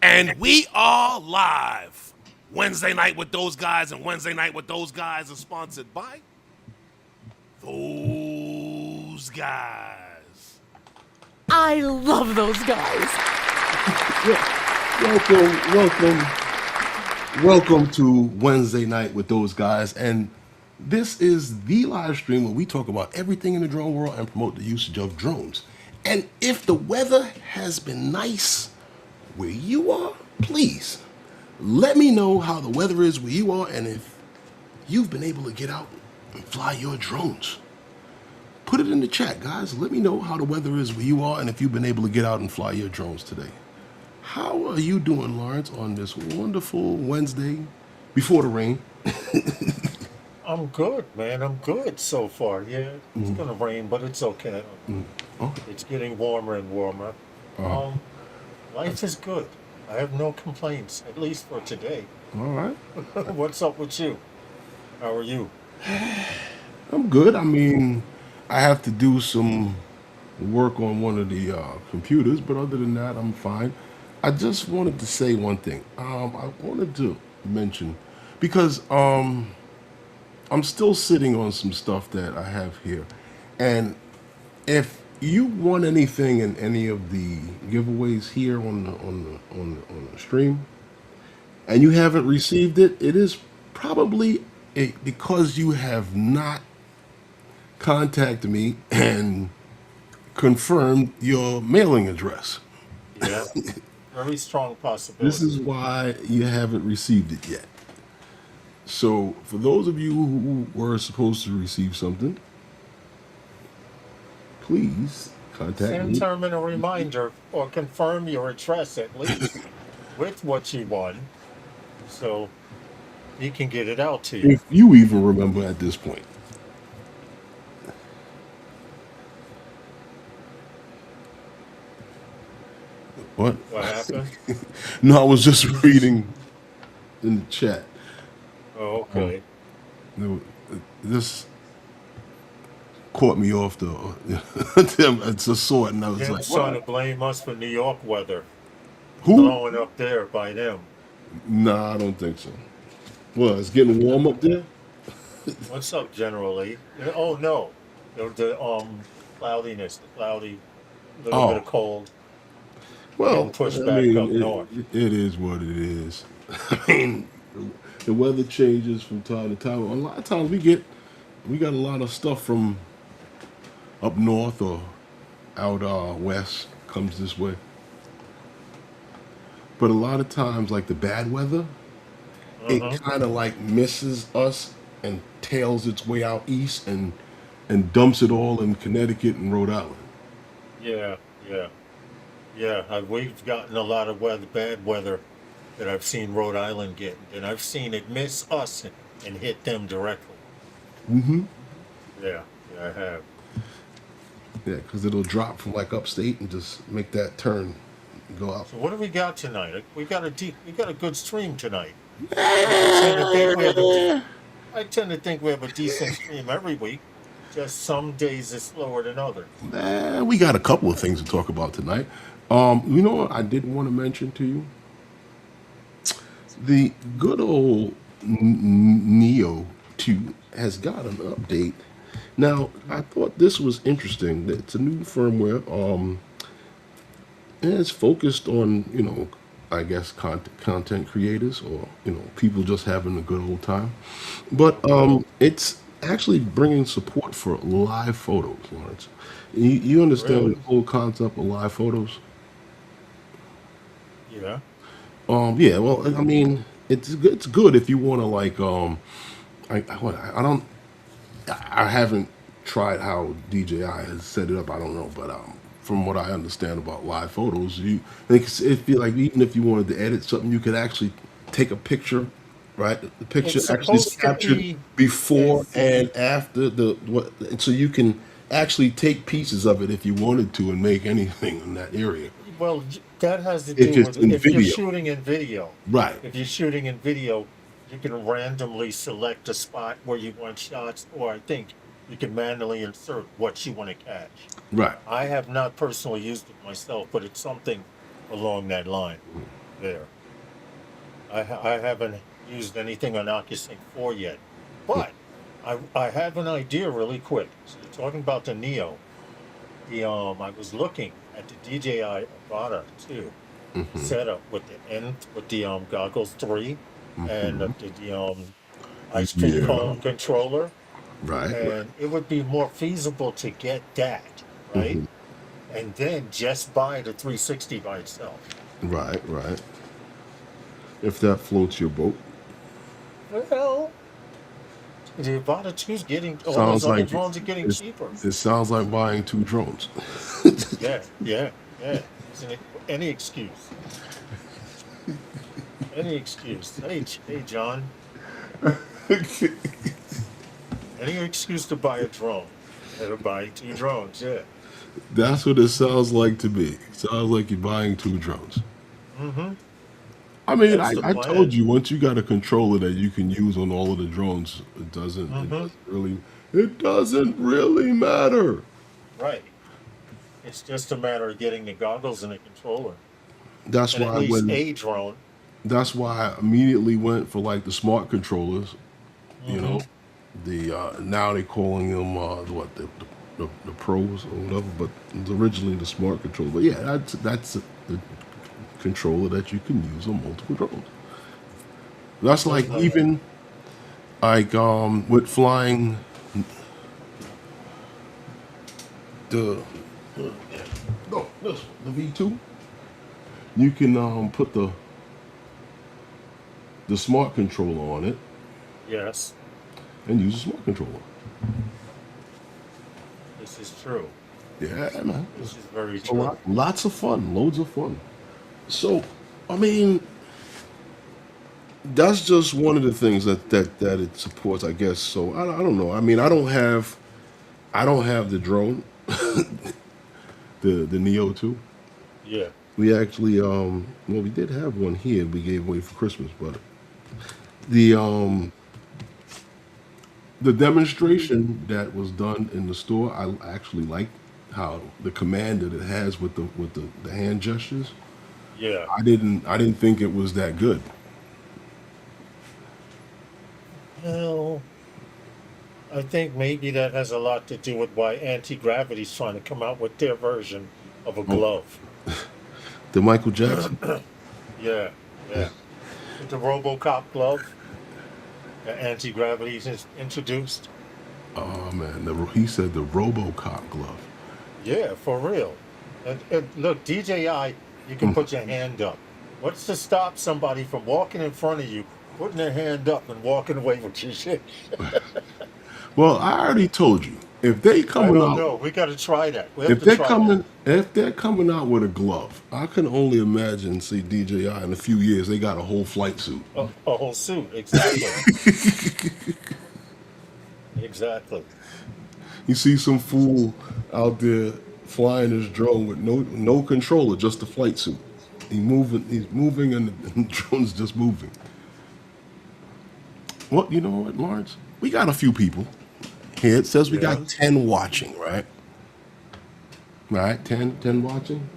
And we are live. Wednesday night with those guys, and Wednesday night with those guys is sponsored by those guys. I love those guys. Welcome to Wednesday night with those guys. And this is the live stream where we talk about everything in the drone world and promote the usage of drones. And if the weather has been nice where you are, please let me know how the weather is where you are and if you've been able to get out and fly your drones. Put it in the chat, guys. Let me know how the weather is where you are and if you've been able to get out and fly your drones today. How are you doing, Lawrence, on this wonderful Wednesday before the rain? I'm good, man. I'm good so far. Yeah, it's gonna rain, but it's okay. Okay. It's getting warmer and warmer. Life is good. I have no complaints, at least for today. All right. What's up with you? How are you? I'm good. I mean, I have to do some work on one of the computers, but other than that, I'm fine. I just wanted to say one thing. I wanted to mention, because I'm still sitting on some stuff that I have here, and if you want anything in any of the giveaways here on the stream, and you haven't received it, it is probably because you have not contacted me and confirmed your mailing address. Yeah, very strong possibility. This is why you haven't received it yet. So, for those of you who were supposed to receive something, please contact Send me. Termin a reminder or confirm your address at least with what you won, so he can get it out to you. If you even remember at this point. What? What happened? No, I was just reading in the chat. Oh, okay. This caught me off the. It's a sort, and I was Him like, trying to "What? blame us for New York weather Who?" blowing up there by them. Nah, I don't think so. Well, it's getting warm up there. What's up, generally? Oh no, the cloudiness, the cloudy, little bit of Oh, cold, well, getting pushed I back up mean, north. it is what it is. I mean, the weather changes from time to time. A lot of times we got a lot of stuff from up north or out west comes this way. But a lot of times, like the bad weather, it Uh-huh. kind of like misses us and tails its way out east and dumps it all in Connecticut and Rhode Island. Yeah, yeah, yeah. We've gotten a lot of bad weather that I've seen Rhode Island get, and I've seen it miss us and hit them directly. Mm-hmm. Yeah, yeah, I have. Yeah, because it'll drop from like upstate and just make that turn and go out. So what do we got tonight? We got a good stream tonight. I tend to think we have I tend to think we have a decent stream every week. Just some days it's slower than others. We got a couple of things to talk about tonight. You know what I didn't want to mention to you? The good old Neo 2 has got an update. Now, I thought this was interesting. It's a new firmware. And it's focused on, I guess content creators or, people just having a good old time. But it's actually bringing support for live photos, Lawrence. You understand Really? the whole concept of live photos? Yeah. Yeah, well, I mean, it's good if you want to like I don't I haven't tried how DJI has set it up. I don't know, but from what I understand about live photos, if you like, even if you wanted to edit something, you could actually take a picture, right? The picture It's actually is supposed to captured be before it's and after so you can actually take pieces of it if you wanted to and make anything in that area. well, that has to If do it's with in if you're video, shooting in video. right? If you're shooting in video, you can randomly select a spot where you want shots, or I think you can manually insert what you want to catch. Right. I have not personally used it myself, but it's something along that line. there. I haven't used anything on OcuSync 4 yet, but I have an idea really quick. So you're talking about the Neo. I was looking at the DJI Avata 2 setup with the goggles 3 and the ice cream Yeah. cone controller, Right. and it would be more feasible to get that, right? Hmm. And then just buy the 360 by itself. Right. Right. If that floats your boat. Well, the Avata 2 is getting, all those Sounds other like drones are getting cheaper. it sounds like buying 2 drones. Yeah, yeah, yeah. Isn't it? Any excuse. Any excuse. Hey, John. Any excuse to buy a drone. Better buy 2 drones, yeah. That's what it sounds like to me. It sounds like you're buying 2 drones. Mm-hmm. I mean, That's the I told plan. you once you got a controller that you can use on all of the drones, Mm-hmm. it doesn't really matter. Right. It's just a matter of getting the goggles and the controller. That's And at why least when a drone. that's why I immediately went for like the smart controllers. You Mm-hmm. know, now they calling them the pros or whatever, but it was originally the smart controller. But yeah, that's the controller that you can use on multiple drones. That's like even like with flying the no this the V2, you can put the smart controller on it Yes, and use a smart controller. this is true. Yeah, man. This is very It's a true. lots of fun, loads of fun. So, I mean, that's just one of the things that it supports, I guess. So I don't know. I mean, I don't have the drone, the Neo 2. Yeah. We actually well we did have one here we gave away for Christmas, but the um the demonstration that was done in the store, I actually liked how the command that it has with the hand gestures. Yeah. I didn't think it was that good. Well, I think maybe that has a lot to do with why anti-gravity's trying to come out with their version of a Oh, glove. the Michael Jackson. Yeah, yeah. With the RoboCop glove that anti-gravity is introduced. Oh man, he said the RoboCop glove. Yeah, for real. And look, DJI, you can put your hand up. What's to stop somebody from walking in front of you, putting their hand up and walking away with your shit? Well, I already told you if they I coming don't out know. We got to try that. We have to try that. if they're coming out with a glove, I can only imagine see DJI in a few years they got a whole flight suit. A whole suit, exactly. Exactly. You see some fool out there flying his drone with no controller, just a flight suit. He's moving, and the drone's just moving. Well, you know what, Lawrence? We got a few people here. It says we Yeah, got 10 watching, right? Right, 10 watching.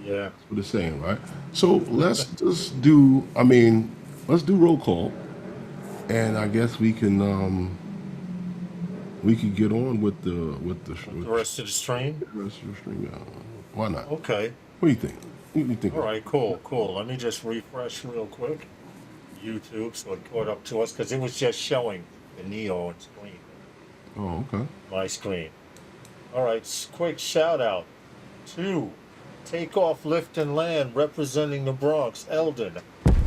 yeah. That's what it's saying, right? So let's just do. I mean, let's do roll call, and I guess we could get on with The rest of the stream. the rest of the stream. Why not? Okay. What do you think? What do you think? All right. Cool. Cool. Let me just refresh real quick YouTube so it caught up to us because it was just showing the Neo on screen, Oh, okay. my screen. All right. Quick shout out to Takeoff, Lift, and Land representing the Bronx. Eldon,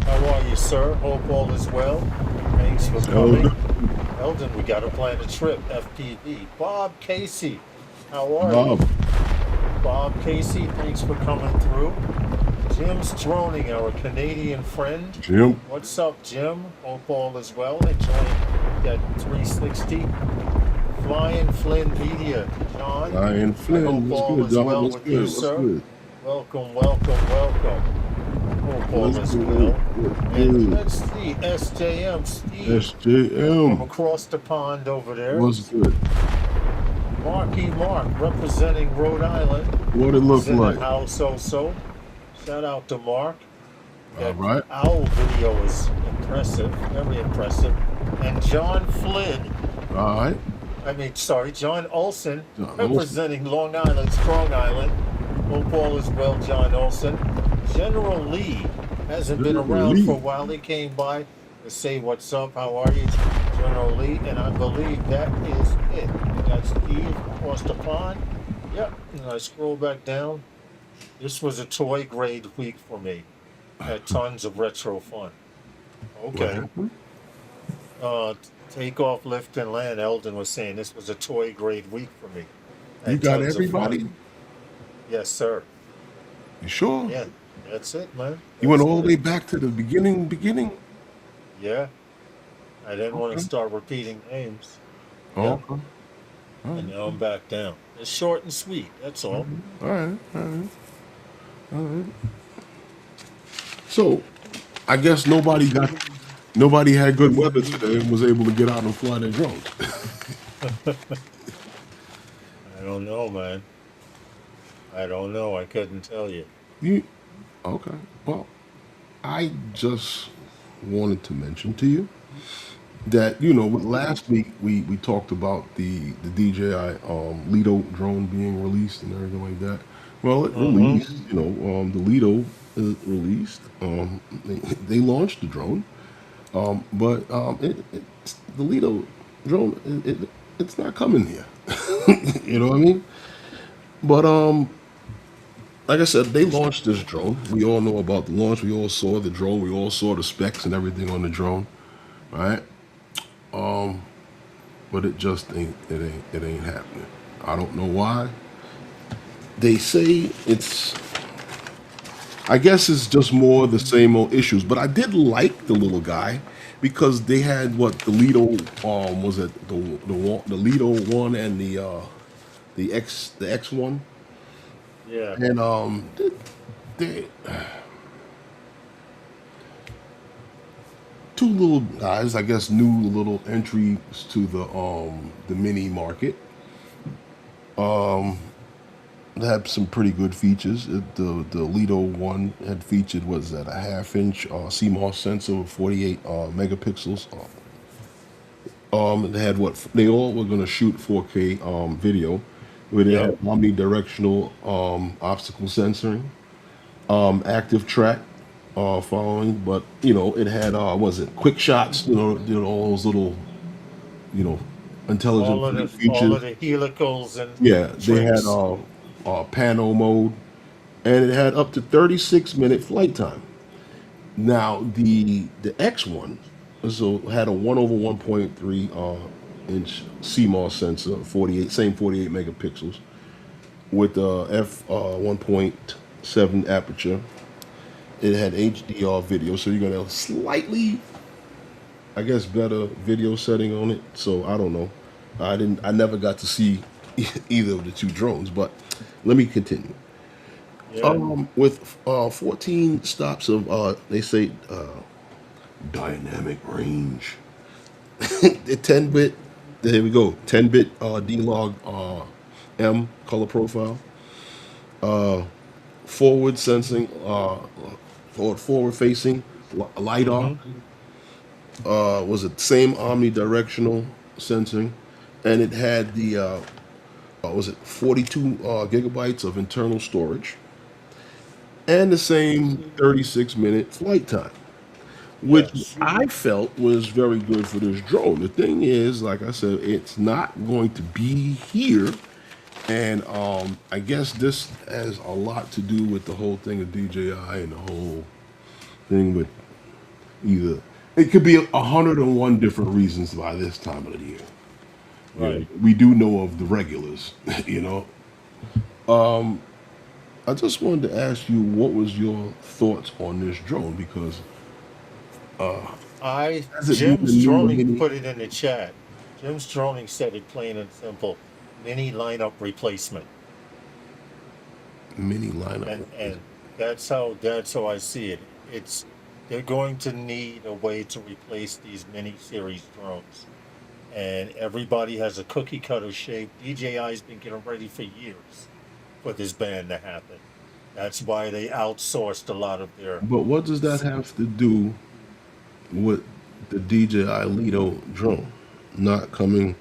how are you, sir? Hope all is well. Thanks for coming. Elder, Eldon, we got to plan a trip. FPV. Bob Casey, how are Bob. you? Bob Casey, thanks for coming through. Jim's droning, our Canadian friend. Jim. What's up, Jim? Hope all is well. Enjoying that 360. Flying Flynn Media, John. Ryan I Flynn. hope What's all good, is John? well What's with good? you, What's sir. good? Welcome, welcome, welcome. Hope all What's is good? well. What's And good? let's see, SJM Steve from SJM. across the pond over there. What's good? Marky Mark representing Rhode Island. What it He's look in the like? house also. Shout out to Mark. All That right. owl video is impressive, very impressive. And John Flynn, All right. sorry, John Olson, John Olsen. representing Long Island, Strong Island. Hope all is well, John Olson. General Lee hasn't been General around for a Lee. while. He came by to say, "What's up? How are you, General Lee?" And I believe that is it. We got Steve across the pond. Yep. And I scroll back down. This was a toy grade week for me. Had tons of retro fun. What Okay. happened? Takeoff, lift, and land. Eldon was saying this was a toy grade week for me. You Had got tons of fun. everybody? Yes, sir. You sure? Yeah, that's it, man. You went That's all the it. way back to the beginning, beginning? Yeah, I didn't want to Okay. start repeating names. Oh, Yep, okay. All right. and now I'm back down. It's short and sweet. That's all. All right. All right. All right. So, I guess nobody had good weather today and was able to get out and fly their drones. I don't know, man. I don't know. I couldn't tell you. You okay? Well, I just wanted to mention to you that last week we talked about the DJI Lito drone being released and everything like that. Well, it Mm-hmm. released. The Lito is released. They launched the drone, but the Lito drone it's not coming here. You know what I mean? But like I said, they launched this drone. We all know about the launch. We all saw the drone. We all saw the specs and everything on the drone, right? But it ain't happening. I don't know why. They say I guess it's just more of the same old issues. But I did like the little guy because they had what the Lido was it the Lido one and the X one Yeah. and they two little guys, I guess, new little entries to the mini market. They had some pretty good features. The Lido one had featured was that a half-inch CMOS sensor with 48 megapixels. They had what they all were going to shoot 4K video, where they Yep. had omnidirectional obstacle sensoring, active track following, but it had was it quick shots, all those little you know intelligent All features. of the helicals and Yeah, they had tricks. pano mode, and it had up to 36-minute flight time. Now the X one so had a 1/1.3 inch CMOS sensor, 48 megapixels with f 1.7 aperture. It had HDR video, so you're gonna have slightly, I guess, better video setting on it. So I don't know. I never got to see either of the two drones, but let me continue. Yeah. With 14 stops of they say dynamic range. The 10-bit, there we go. 10-bit D-Log M color profile. Forward sensing, forward facing lidar. Mm-hmm. Was it same omnidirectional sensing, and it had the was it 42 gigabytes of internal storage, and the same 36-minute flight time, which Yes. I felt was very good for this drone. The thing is, like I said, it's not going to be here, and I guess this has a lot to do with the whole thing of DJI and the whole thing with either. It could be 101 different reasons by this time of the year. Right. We do know of the regulars, you know. I just wanted to ask you what was your thoughts on this drone because has it been Jim the new Stroning mini put it in the chat. Jim Stroning said it plain and simple. Mini lineup replacement. mini lineup? And that's how I see it. It's they're going to need a way to replace these mini series drones. And everybody has a cookie cutter shape. DJI's been getting ready for years for this ban to happen. That's why they outsourced a lot of their. But what does that have to do with the DJI Lito drone not coming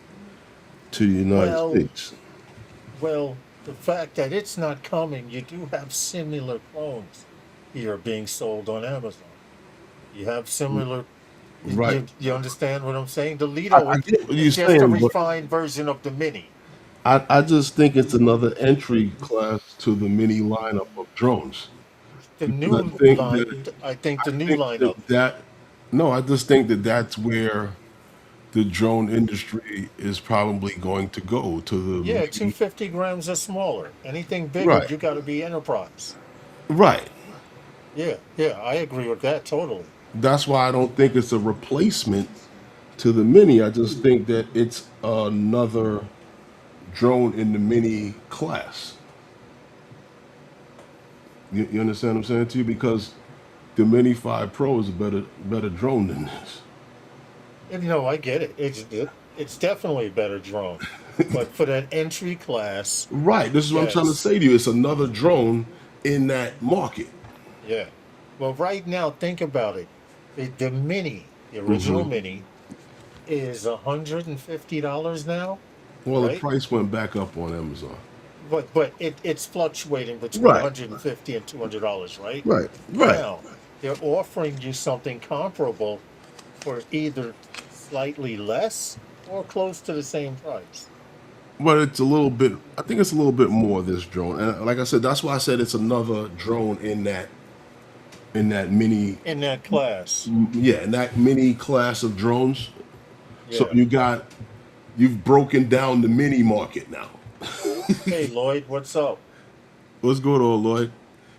to the United Well, States? well, the fact that it's not coming, you do have similar clones here being sold on Amazon. You have similar. Right. You understand what I'm saying? The I Lito get what you're is just a saying, but refined version of the Mini. I just think it's another entry class to the mini lineup of drones The because I new think line, that I think the new think that lineup. that no, I just think that that's where the drone industry is probably going to go to Yeah, the mini. 250 grams or smaller. Anything bigger, Right, you got to be enterprise. right. Yeah, I agree with that totally. That's why I don't think it's a replacement to the mini. I just think that it's another drone in the mini class. You understand what I'm saying to you? Because the Mini 5 Pro is a better drone than this. And, I get it. It's definitely a better drone, but for that entry class, Right. This is what I'm trying to yes, say to you. It's another drone in that market. yeah. Well, right now, think about it. The Mini, the original Hmm. Mini, is $150 now, Well, the right? price went back up on Amazon. But it's fluctuating between Right. 150 and $200, right? Right. Right. Now, they're offering you something comparable for either slightly less or close to the same price But it's a little bit. I think it's a little bit more this drone. And like I said, that's why I said it's another drone in that mini. in that class. Yeah, in that mini class of drones. So Yeah. you've broken down the mini market now. Hey, Lloyd, what's up? What's going on, Lloyd?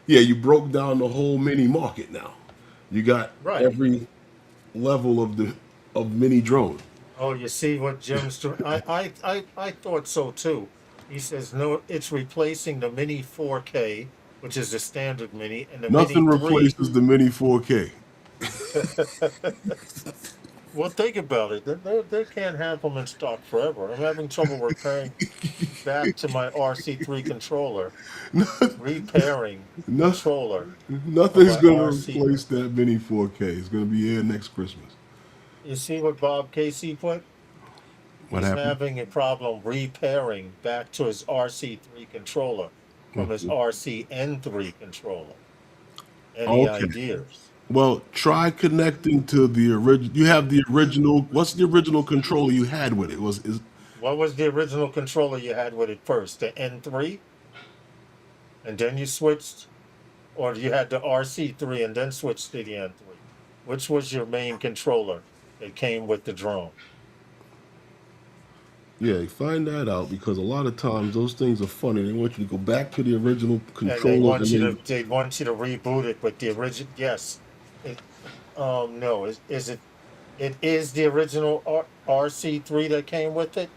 Yeah, you broke down the whole mini market now. You got Right. every level of the of mini drone. Oh, you see what Jim's doing? I thought so too. He says no, it's replacing the Mini 4K, which is the standard Mini, and the Mini Nothing 3. replaces the Mini 4K. Well, think about it. They can't have them in stock forever. I'm having trouble repairing back to my RC3 controller, repairing No, controller for nothing's my gonna RC. replace that Mini 4K. It's gonna be here next Christmas. You see what Bob Casey put? What He's happened? having a problem repairing back to his RC3 controller from his Mhm. RCN3 controller. Any Okay. ideas? Well, try connecting to the original. You have the original. What's the original controller you had with it? Was is What was the original controller you had with it first? The N3? And then you switched? Or you had the RC3 and then switched to the N3? Which was your main controller that came with the drone? Yeah, find that out because a lot of times those things are funny. They want you to go back to the original And they controller and want you to then they want you to reboot it with the original. Yes. It, no, is it it is the original RC3 that came with it?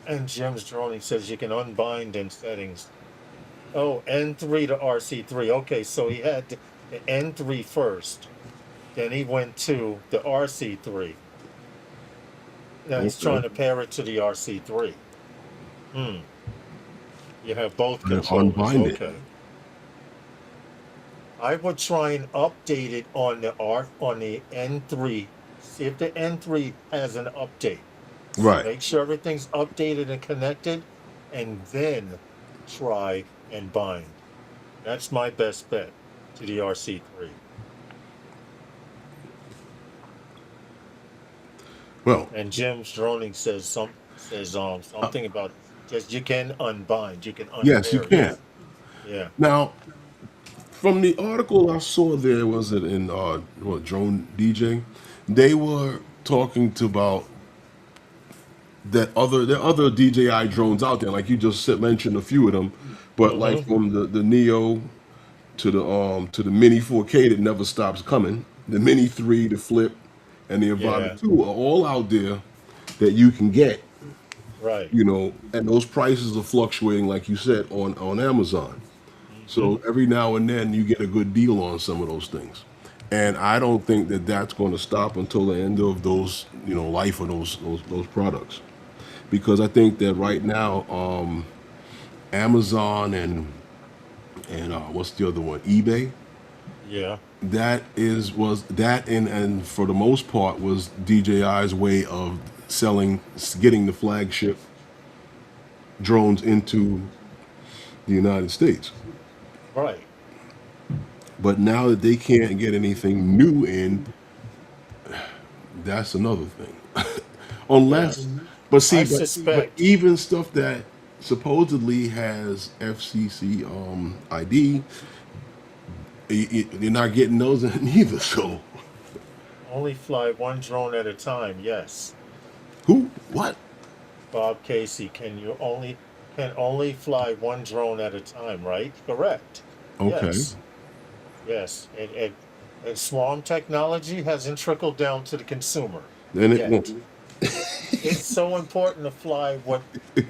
And Jim's Drone says you can unbind in settings. Oh, N3 to RC3. Okay, so he had the N3 first. Then he went to the RC3. Now he's trying okay, to pair it to the RC3. Hmm. You have both and controllers. unbind it. Okay. I would try and update it on the N3. See if the N3 has an update. Right. Make sure everything's updated and connected, and then try and bind. That's my best bet to the RC3. Well, And Jim's droning says something about just you can unbind, you can yes, you unpair. can. Yeah. Now, from the article I saw there, was it in what, Drone DJ? They were talking to about that there are other DJI drones out there, like you just mentioned a few of them, but like Mm-hmm. from the Neo to the Mini 4K that never stops coming, the Mini 3, the Flip, and the Avata Yeah. 2 are all out there that you can get, Right. and those prices are fluctuating, like you said, on Amazon. Mm-hmm. So every now and then you get a good deal on some of those things. And I don't think that that's going to stop until the end of those, life of those products. Because I think that right now, Amazon and what's the other one? eBay. Yeah. That is was that and for the most part was DJI's way of getting the flagship drones into the United States. Right. But now that they can't get anything new in, that's another thing. Unless, Yes. but I see, but suspect. even stuff that supposedly has FCC ID, you're not getting those in either. So Only fly one drone at a time. Yes. who? What? Bob Casey, can only fly one drone at a time, right? Correct. Okay. Yes. Yes. And swarm technology hasn't trickled down to the consumer Then it yet. won't. It's so important to fly what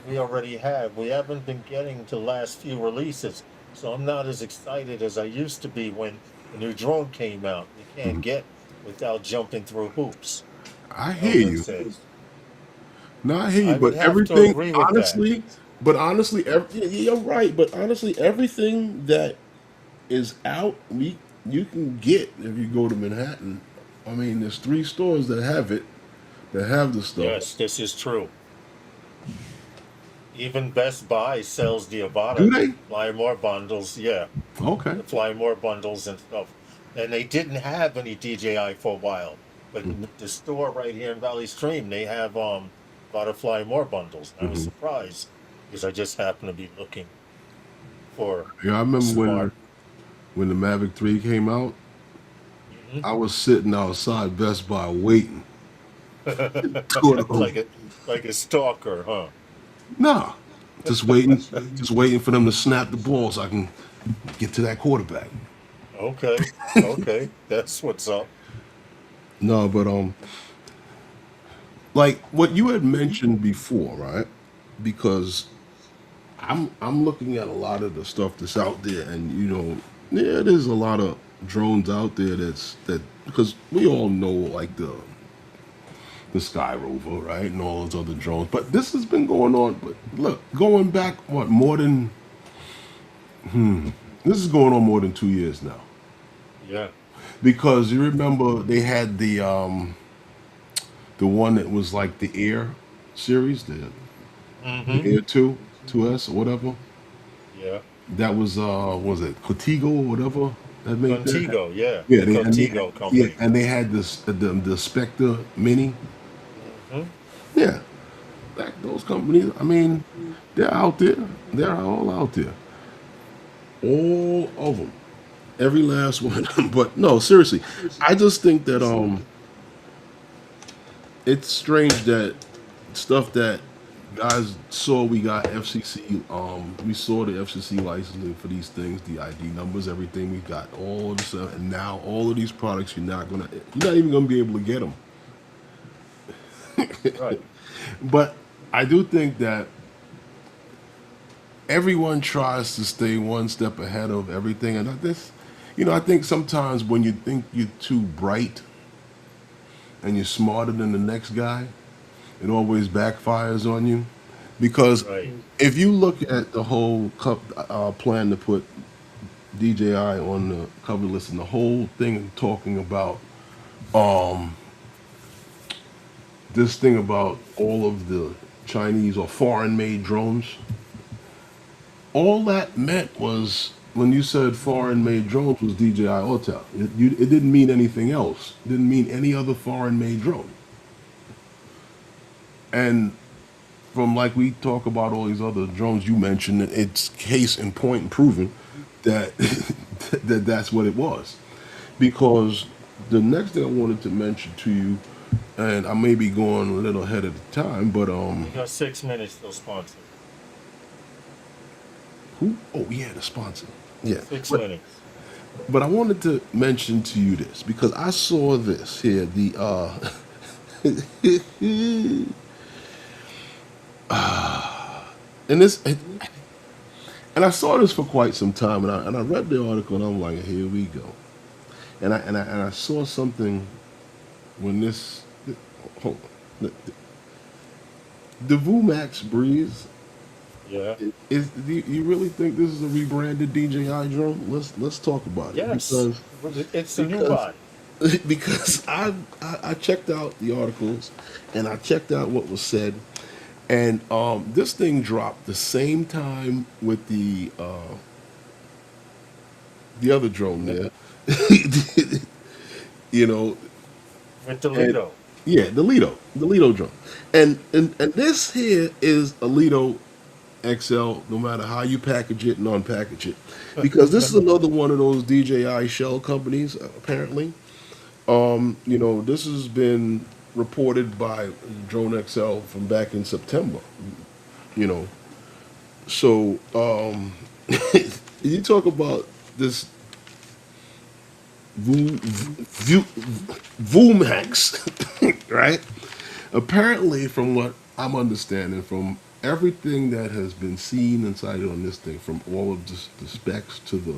we already have. We haven't been getting to the last few releases, so I'm not as excited as I used to be when the new drone came out. You can't get without jumping through hoops. I hear Elvin you. says. No, I hear you. I would But have to everything, agree with that. you're right. But honestly, everything that is out, you can get if you go to Manhattan. I mean, there's 3 stores that have it, that have the stuff. Yes, this is true. Even Best Buy sells the Do Avata they? Fly More bundles. Yeah, Okay. the Fly More bundles and stuff. And they didn't have any DJI for a while, but in the store right here in Valley Stream, they have Butterfly More bundles. I was surprised because I just happened to be looking for Yeah, I a remember smart. when the Mavic 3 came out, Mhm. I was sitting outside Best Buy waiting. To- like a stalker, huh? Nah, just waiting, just waiting for them to snap the ball so I can get to that quarterback. Okay, okay, that's what's up. No, but like what you had mentioned before, right? Because I'm looking at a lot of the stuff that's out there, and yeah, there's a lot of drones out there that because we all know like the Sky Rover, right, and all those other drones. But this has been going on. But look, going back what more than this is going on more than 2 years now. Yeah. Because you remember they had the one that was like the Air series, Mm-hmm. the Air 2S or whatever. Yeah. That was it Contigo or whatever that made that? Contigo, yeah, Yeah, the Contigo yeah, company. and they had the Spectre Mini. Hmm. Yeah, those companies. I mean, they're out there. They're all out there. All of them. Every last one. But no, seriously, I just think that it's strange that stuff that guys saw we got FCC we saw the FCC licensing for these things, the ID numbers, everything we got, all of this stuff, and now all of these products you're not even gonna be able to get them. Right. But I do think that everyone tries to stay one step ahead of everything, and I think sometimes when you think you're too bright and you're smarter than the next guy, it always backfires on you. Because Right. if you look at the whole plan to put DJI on the cover list and the whole thing talking about this thing about all of the Chinese or foreign made drones, all that meant was when you said foreign made drones was DJI Autel. It didn't mean anything else. It didn't mean any other foreign made drone. And from like we talk about all these other drones you mentioned, it's case in point and proven that that's what it was. Because the next thing I wanted to mention to you, and I may be going a little ahead of the time, but We got 6 minutes till sponsor. who? Oh yeah, the sponsor. Yeah, Six but minutes. I wanted to mention to you this because I saw this here. And this and I saw this for quite some time, and I read the article, and I'm like, here we go. And I saw something when hold on, the VooMax Breeze. Yeah. You really think this is a rebranded DJI drone? Let's talk about it Yes. It's a new because body. because I checked out the articles and I checked out what was said, and this thing dropped the same time with the other drone there, you know, With the and Lito. yeah, the Lito drone, and this here is a Lito XL. No matter how you package it and unpackage it, because this is another one of those DJI shell companies. Apparently, this has been reported by Drone XL from back in September. You know, so you talk about this VooMax, right? Apparently, from what I'm understanding, from everything that has been seen and cited on this thing, from all of the specs to the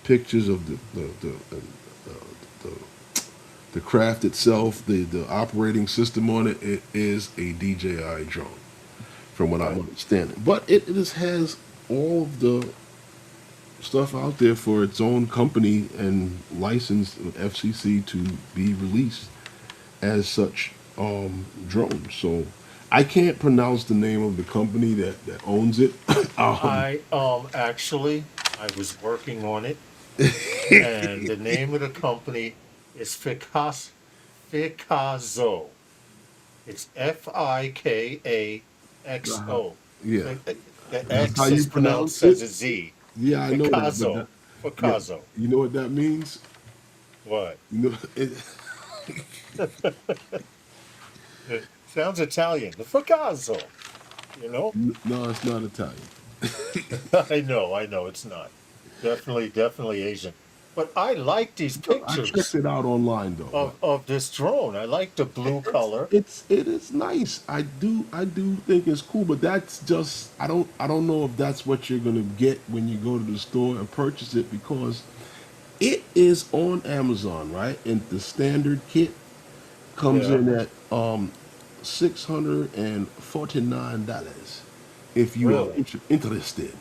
pictures of the craft itself, the operating system on it, it is a DJI drone, from what I'm Right. understanding. But it just has all of the stuff out there for its own company and licensed with FCC to be released as such drones. So I can't pronounce the name of the company that owns it. Actually I was working on it, and the name of the company is Fikaxo. It's Uh, Fikaxo. yeah, Fi- The that's how X you is pronounce pronounced it. as a Z. Yeah, I know that, but Fikaxo. yeah, Fikaxo. you know what that means? What? You know, It sounds Italian. The Fikaxo. You know? no, it's not Italian. I know, it's not. Definitely Asian. But I like these I checked pictures it out online though. of this drone. I like the blue color. It is nice. I do think it's cool, but that's just I don't know if that's what you're gonna get when you go to the store and purchase it, because it is on Amazon, right? And the standard kit comes Yeah, in at $649 if you are really. interested.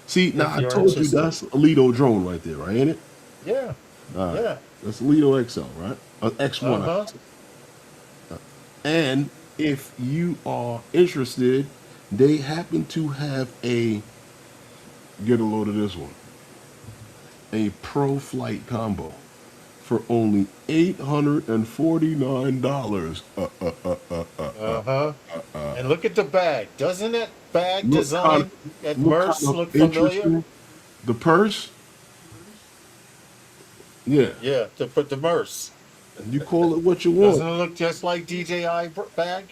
See, now If I you're told you interested. that's a Lito drone right there, right? Ain't it? Yeah, All right, yeah. that's a Lito XL, right? X1. Uh-huh. And if you are interested, they happen to have get a load of this one, a Pro Flight combo for only $849. Uh-huh. And look at the bag. Doesn't that bag Look kind design, that look kind Merce of look familiar? interesting. The purse, yeah, Yeah, to put the Merce. you call it what you want. Doesn't it look just like DJI bag?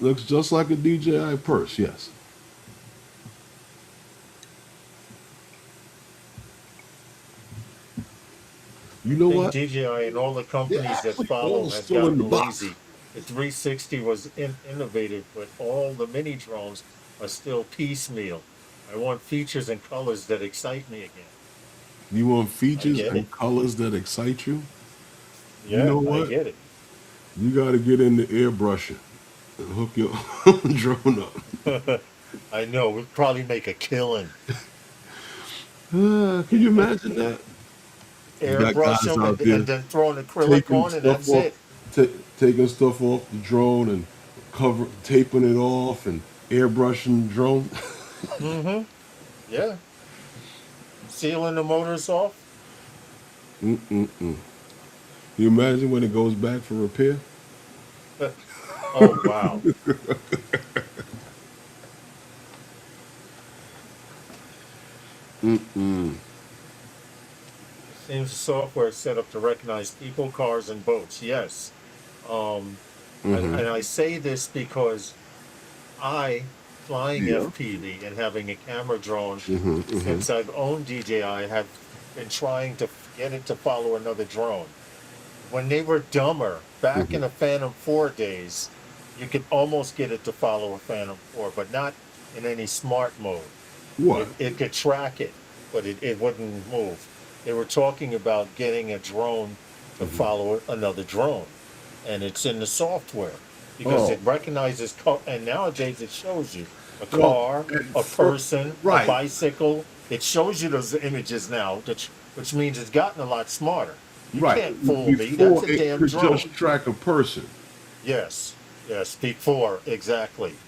Looks just like a DJI purse, yes. You know I think what? DJI and all the They're companies that actually follow all have still in the gotten box. lazy. The 360 was innovative, but all the mini drones are still piecemeal. I want features and colors that excite me again. You want I features get and it. colors that excite you? You Yeah, know I what? get it. You got to get into airbrushing and hook your drone up. I know. We'd probably make a killing. Can you imagine that? You got Airbrush guys them out and there then throw an acrylic taking on, and stuff that's off, it. taking stuff off the drone and taping it off and airbrushing the drone. Mm-hmm. Yeah. Sealing the motors off. Mm-mm-mm. You imagine when it goes back for repair? Oh, wow. Seems the software is set up to recognize people, cars, and boats. Yes. Um, and I say this because I, flying Yeah. FPV and having a camera drone Mm-hmm. since I've owned DJI, have been trying to get it to follow another drone. When they were dumber, back in the Phantom 4 days, you could almost get it to follow a Phantom 4, but not in any smart mode. What? It could track it, but it wouldn't move. They were talking about getting a drone to follow another drone, and it's in the software because Oh, it recognizes, and nowadays it shows you a Well, car, at a fir- person, a right, bicycle. It shows you those images now, which means it's gotten a lot smarter. You right. can't fool me. That's Before a it damn could just drone. track a person. Yes, yes, before, exactly.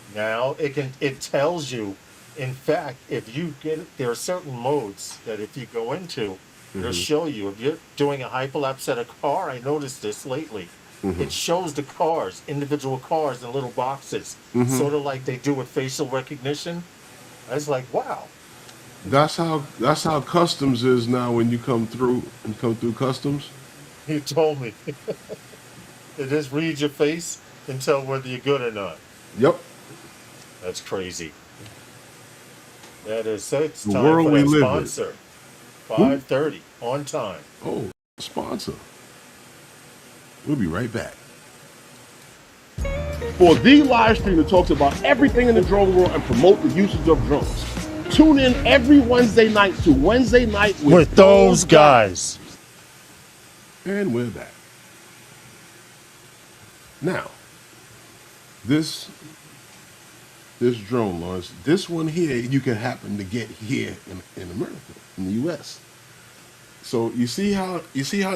Now it tells you, in fact, if you get, there are certain modes that if you go into, it'll show you. If you're doing a hyperlapse at a car, I noticed this lately. It shows the cars, individual cars in little boxes, sort of like they do with facial recognition. I was like, wow, That's how customs is now when you come through customs. you told me. It just reads your face and tell whether you're good or not. Yep, That's crazy. That is, so it's the time world for we that live in. sponsor. Who? 5:30 on time. Oh, sponsor. We'll be right back. For the live stream that talks about everything in the drone world and promote the usage of drones. Tune in every Wednesday night to Wednesday Night with those guys. And we're back. Now, this drone launch, this one here, you can happen to get here in America, in the US. So you see how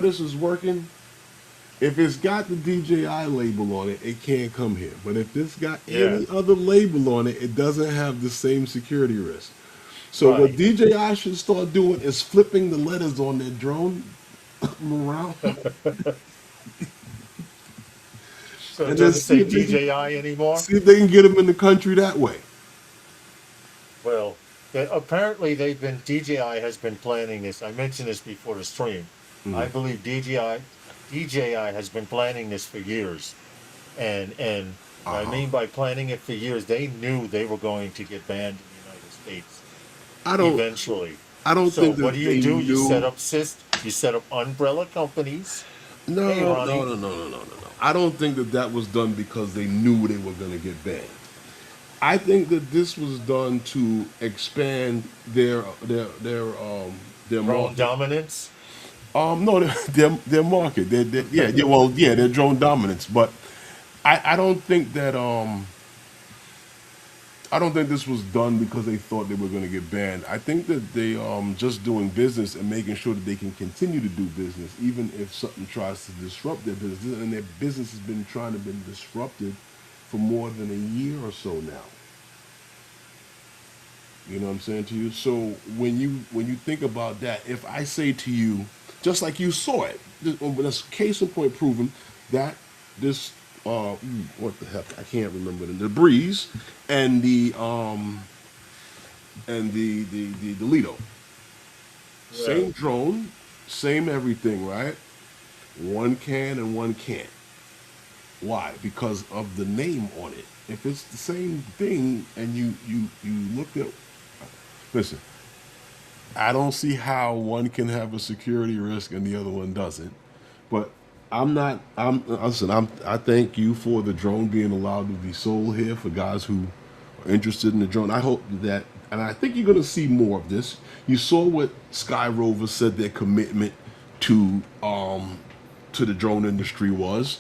this is working? If it's got the DJI label on it, it can't come here. But if it's got Yeah, any other label on it, it doesn't have the same security risk. So what right. DJI should start doing is flipping the letters on their drone around So it and then doesn't say DJI anymore? see if they can get them in the country that way. Well, apparently DJI has been planning this. I mentioned this before the stream. I believe DJI has been planning this for years. And what I Uh-huh. mean by planning it for years, they knew they were going to get banned in the United States I don't eventually. I don't So think what that do? they You set knew. up you set up umbrella companies. No, Hey, no, no, Ronnie. no, no, no, no, no. I don't think that was done because they knew they were going to get banned. I think that this was done to expand their Drone market. dominance. No, their market. Their drone dominance. But I don't think that I don't think this was done because they thought they were going to get banned. I think that they just doing business and making sure that they can continue to do business, even if something tries to disrupt their business. And their business has been trying to been disrupted for more than a year or so now. You know what I'm saying to you? So when you think about that, if I say to you, just like you saw it, that's case in point proven that this what the heck, I can't remember the Breeze and the Lito, Right. same drone, same everything, right? One can and one can't. Why? Because of the name on it. If it's the same thing and you look at, listen, I don't see how one can have a security risk and the other one doesn't. But I'm not. Listen. I thank you for the drone being allowed to be sold here for guys who are interested in the drone. I hope that, and I think you're going to see more of this. You saw what Sky Rover said their commitment to to the drone industry was.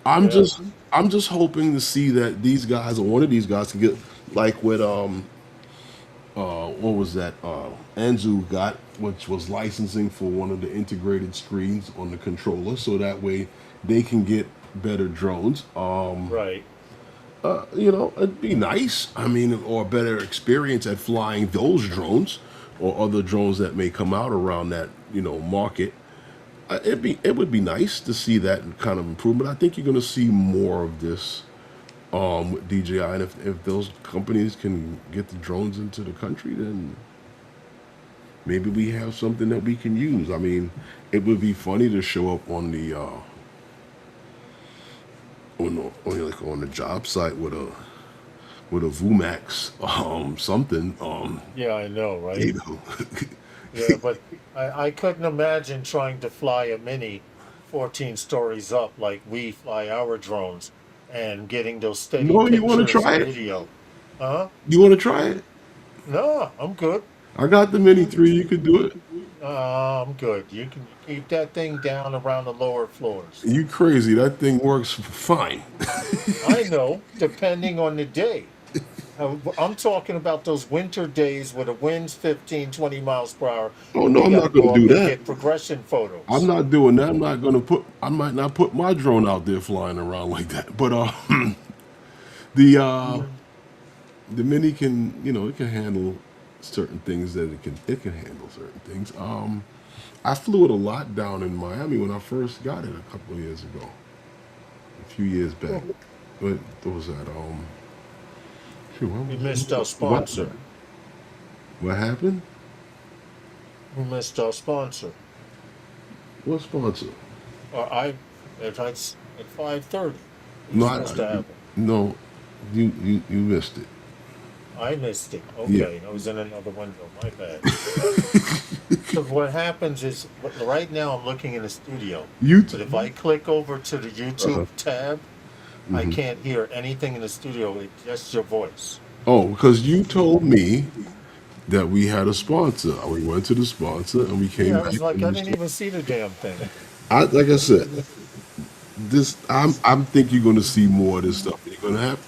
I'm Yeah. just I'm just hoping to see that these guys or one of these guys can get like with what was that Anzu got, which was licensing for one of the integrated screens on the controller, so that way they can get better drones. Right. It'd be nice. I mean, or a better experience at flying those drones or other drones that may come out around that market. It would be nice to see that kind of improvement. I think you're going to see more of this with DJI, and if those companies can get the drones into the country, then maybe we have something that we can use. I mean, it would be funny to show up on the job site with a VooMax something Yeah, I know, right? you know Yeah, but I couldn't imagine trying to fly a mini 14 stories up like we fly our drones and getting those steady No, you want to pictures try and it? video. Huh? You want to try it? No, I'm good. I got the Mini 3. You could do it. I'm good. You can keep that thing down around the lower floors. You crazy? That thing works fine. I know, depending on the day. I'm talking about those winter days where the wind's 15, 20 miles per hour, Oh and no, we I'm got to not going go to up do and that. get progression I'm photos. not doing that. I'm not going to put. I might not put my drone out there flying around like that. But the the mini can, it can handle certain things that it can handle certain things. I flew it a lot down in Miami when I first got it a couple of years ago, a few years back. What was that? Shoot, We missed our what sponsor. what happened? We missed our sponsor. What sponsor? Or at 5:30. We were No, supposed to have it. no, you missed it. I missed it. Yeah, Okay, I was in another window. My bad. So what happens is, right now I'm looking in the studio, you. but if I click over to the YouTube Uh-huh. tab, I can't hear anything in the studio. It's just your voice. Oh, because you told me that we had a sponsor. We went to the sponsor and we came Yeah, I back was like, and I we didn't even see the damn thing. like I said, this I'm think you're gonna see more of this stuff.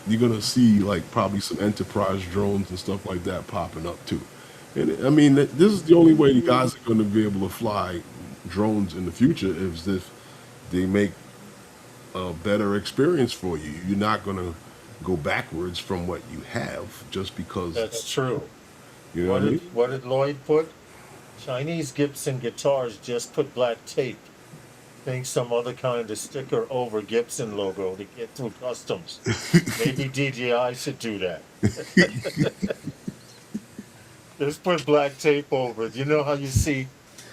You're gonna see like probably some enterprise drones and stuff like that popping up too. And I mean this is the only way you guys are gonna be able to fly drones in the future is if they make a better experience for you. You're not gonna go backwards from what you have just because That's true. you know what I mean? What did Lloyd put? Chinese Gibson guitars just put black tape. Think some other kind of sticker over Gibson logo to get through customs. Maybe DJI should do that. Just put black tape over it. You know how you see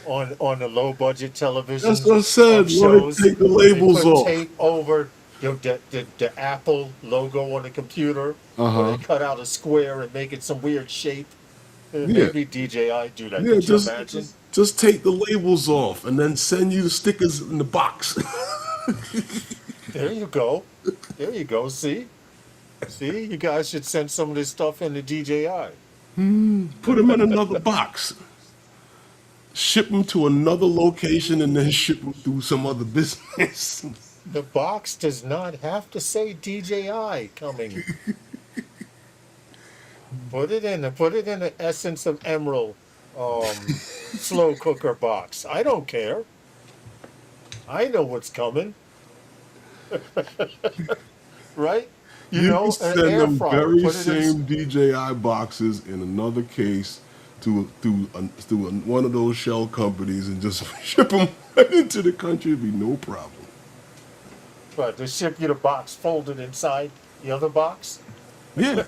on the low budget That's televisions what I said. Lloyd, shows, take the they labels put off. tape over the Apple logo on the computer, Uh or they huh. cut out a square and make it some weird shape. Yeah. Maybe DJI do that. Yeah, Could you just, imagine? just just take the labels off and then send you the stickers in the box. There you go. There you go. See, you guys should send some of this stuff into DJI. Put them in another box. Ship them to another location and then ship them through some other business. The box does not have to say DJI coming. Put it in the Essence of Emerald slow cooker box. I don't care. I know what's coming, right? You You can know, an send air them fryer. very Put it in. same DJI boxes in another case to one of those shell companies and just ship them right into the country. It'd be no problem. But to ship you the box folded inside the other box, Yeah,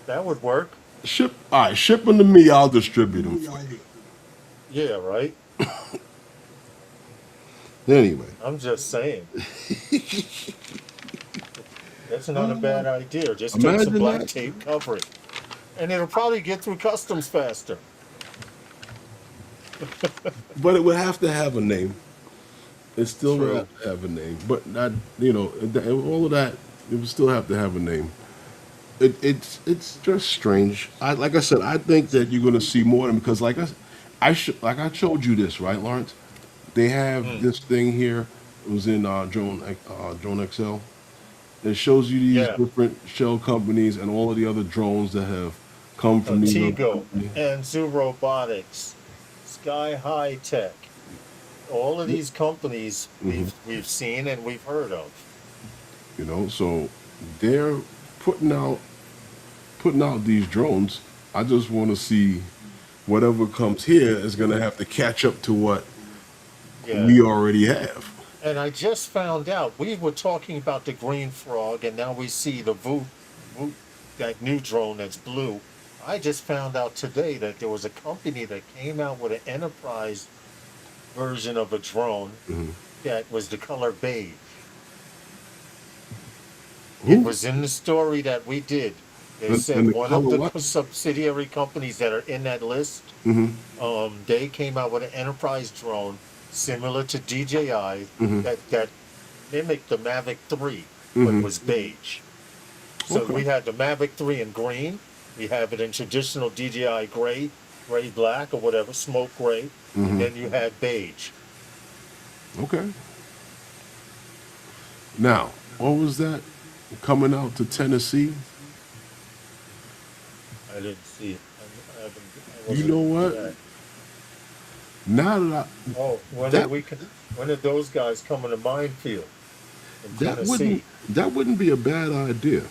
that would work. all right, ship them to me. I'll distribute them for you. Yeah, right. Anyway, I'm just saying. That's not a bad idea. Just take some imagine black that. tape, cover it, and it'll probably get through customs faster. But it would have to have a name. It still would True. have to have a name. But not, all of that, it would still have to have a name. It's just strange. Like I said, I think that you're going to see more of them because like I showed you this, right, Lawrence? They have Mm. this thing here. It was in Drone XL. It shows you these Yeah. different shell companies and all of the other drones that have come from these other Tigo, companies. Anzu Robotics, Sky High Tech. All of these companies Hmm. we've seen and we've heard of. So they're putting out putting out these drones. I just want to see whatever comes here is going to have to catch up to what Yeah. we already have. And I just found out we were talking about the green frog, and now we see the Voo, that new drone that's blue. I just found out today that there was a company that came out with an enterprise version of a drone Mhm. that was the color beige. It Who? was in the story that we did. They And said the one of color the what? subsidiary companies that are in that list, Hmm. they came out with an enterprise drone similar to DJI Hmm. that mimicked the Mavic 3, but Hmm. was beige. So Okay. we had the Mavic 3 in green. We have it in traditional DJI gray black or whatever, smoke gray, and Hmm. then you had beige. Okay. Now, what was that coming out to Tennessee? I didn't see it. I haven't. I You wasn't know into what? that. Now that Oh, that when are those guys coming to Minefield in that wouldn't Tennessee? that wouldn't be a bad idea.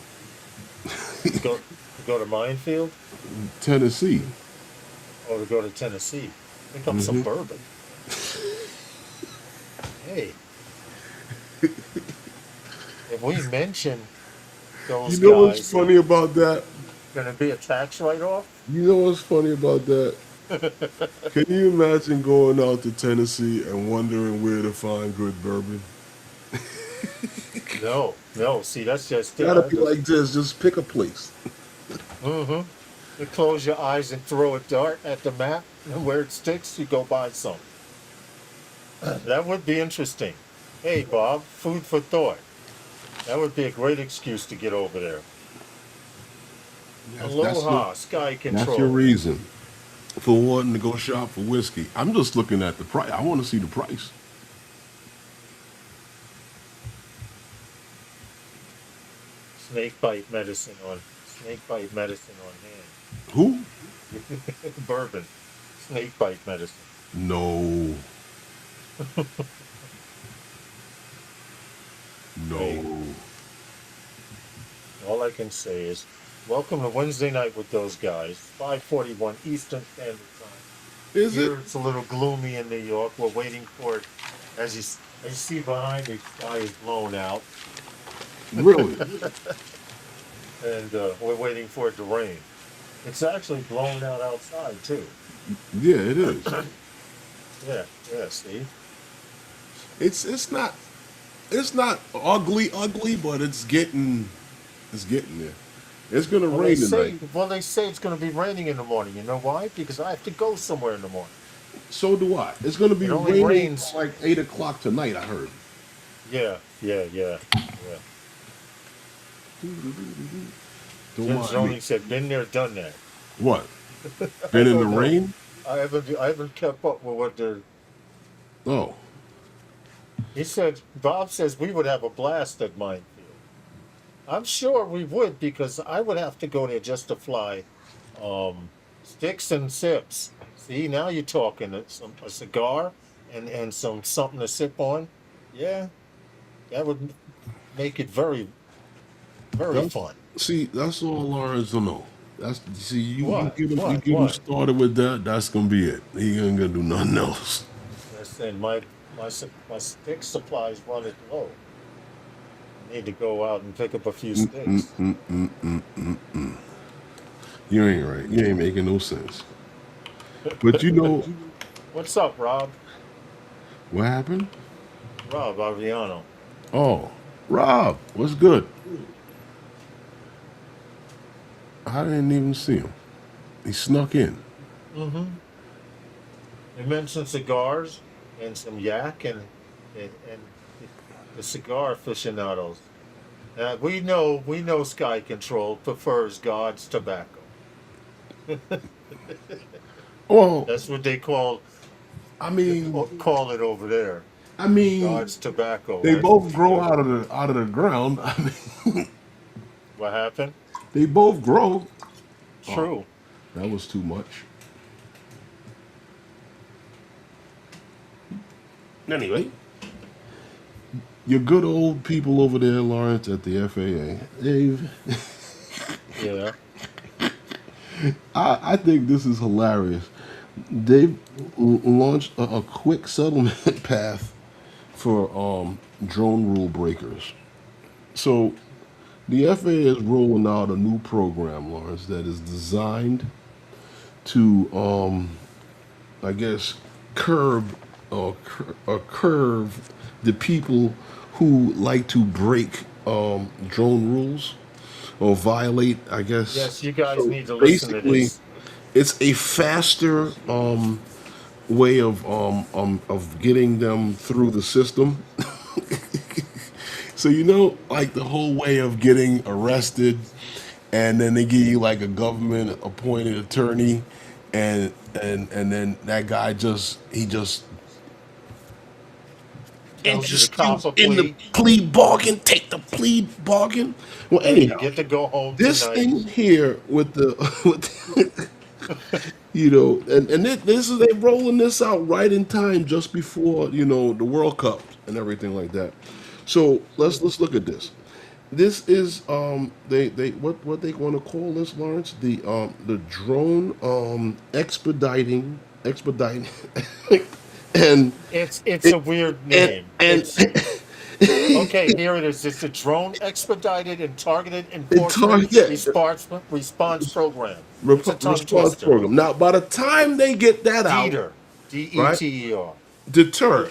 To go to Minefield Tennessee. or to go to Tennessee? Pick up some Hmm. bourbon. Hey, if we mention You those know what's guys, funny about that? gonna be a tax write-off. You know what's funny about that? Can you imagine going out to Tennessee and wondering where to find good bourbon? No, no. See, that's just it. Gotta be like this. Just pick a place. Mm-hmm. You close your eyes and throw a dart at the map, and where it sticks, you go buy some. That would be interesting. Hey, Bob, food for thought. That would be a great excuse to get over there. That's Aloha, Sky that's your Control. reason for wanting to go shop for whiskey. I'm just looking at the price. I want to see the price. Snake bite medicine on Who? hand. Bourbon. Snake bite medicine. No, Hey, no. all I can say is welcome to Wednesday night with those guys. 5:41 Eastern Standard Time. Is it Here it's a little gloomy in New York. We're waiting for it. As you see behind me, sky is blown out, really? and we're waiting for it to rain. It's actually blown out outside too. Yeah, it is. Yeah, yeah. See, It's not ugly, but it's getting there. It's gonna rain tonight. they say it's going to be raining in the morning. You know why? Because I have to go somewhere in the morning. So do I. It's gonna be It only raining rains. like 8 o'clock tonight. I heard. Yeah, yeah, yeah, yeah. Don't Jim mind me. Zoney said, "Been there, done that." What? I Been in the don't know. rain? I haven't kept up with what they're. Oh, He said, Bob says we would have a blast at Minefield. I'm sure we would because I would have to go there just to fly sticks and sips. See, now you're talking a cigar and something to sip on. Yeah, that would make it very, very that's fun. that's all Lawrence don't know. That's see you What? you What? get him What? started with that. That's gonna be it. He ain't gonna do nothing else. They're saying my stick supply is running low. I need to go out and pick up a few sticks. You ain't right. You ain't making no sense. But you know What's up, Rob? what happened? Rob Aviano. Oh, Rob, what's good? I didn't even see him. He snuck in. Mm-hmm. You mentioned cigars and some yak and the cigar aficionados. We know Sky Control prefers God's tobacco. Well, That's what I mean, call it over there. I mean, God's tobacco. they That's what both we grow do. out of the ground. I mean, What happened? they both grow. Oh, True. that was too much. Anyway, your good old people over there, Lawrence, at the FAA, Yeah. I think this is hilarious. They've launched a quick settlement path for drone rule breakers. So the FAA is rolling out a new program, Lawrence, that is designed to, I guess, curve the people who like to break drone rules or violate, I guess. Yes, you guys So need to listen to basically, this. it's a faster way of getting them through the system. So like the whole way of getting arrested, and then they give you like a government appointed attorney, and then that guy just and Tells you to just you cop a in the plea. plea bargain, take the plea bargain. Well, Yeah, you anyhow, get to go home this tonight. thing here with the with, and this is they rolling this out right in time just before the World Cup and everything like that. So let's look at this. This is they what they want to call this, Lawrence, the drone expediting and It's it a weird and name. and It's okay. Here it is. It's a drone expedited and targeted it enforcement tar- yeah response program. It's a tongue response twister. program. Now, by the time they get that out, DETER. right, DETER. deter.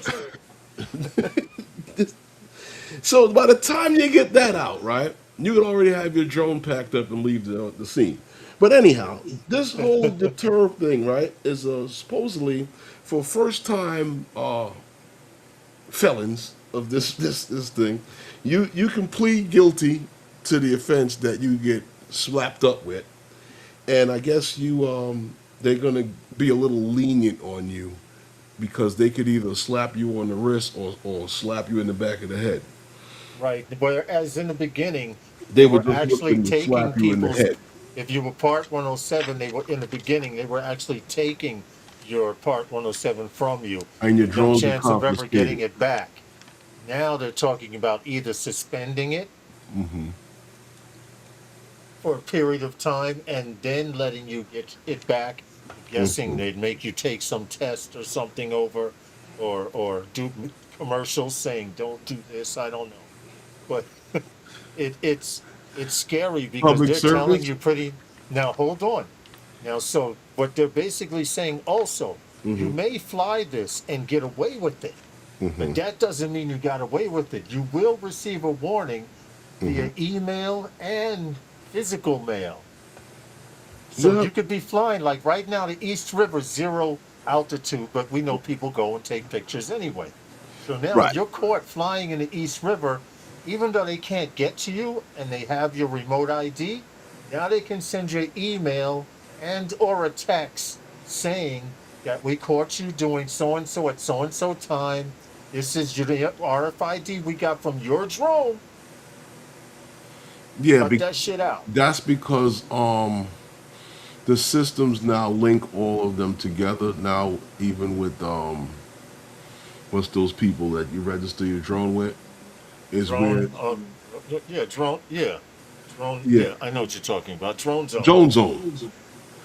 So by the time you get that out, right, you can already have your drone packed up and leave the scene. But anyhow, this whole deter thing, right, is supposedly for first time felons of this thing. You can plead guilty to the offense that you get slapped up with, and I guess they're gonna be a little lenient on you because they could either slap you on the wrist or slap you in the back of the head. Right. Whereas in the beginning, They they were were just actually looking to taking slap you in the people's. head. If you were Part 107, they were in the beginning. They were actually taking your Part 107 from you, And your with no drones are chance of ever getting confiscated. it back. Now they're talking about either suspending it for a period of time and then letting you get it back. I'm guessing they'd make you take some test or something over, or do commercials saying don't do this. I don't know, but it's scary because Public they're telling service. you pretty. Now hold on. Now, so what they're basically saying also, you may fly this and get away with it, but that doesn't mean you got away with it. You will receive a warning via email and physical mail. So Yeah, you could be flying like right now the East River, zero altitude, but we know people go and take pictures anyway. So now if right. you're caught flying in the East River, even though they can't get to you and they have your remote ID, now they can send you an email and or a text saying that we caught you doing so and so at so and so time. This is your RFID we got from your drone. Yeah, Cut that shit out. that's because the systems now link all of them together now, even with what's those people that you register your drone with is where Drone, yeah, drone, yeah, drone, yeah, yeah. I know what you're talking about. Drone zone. drone zone,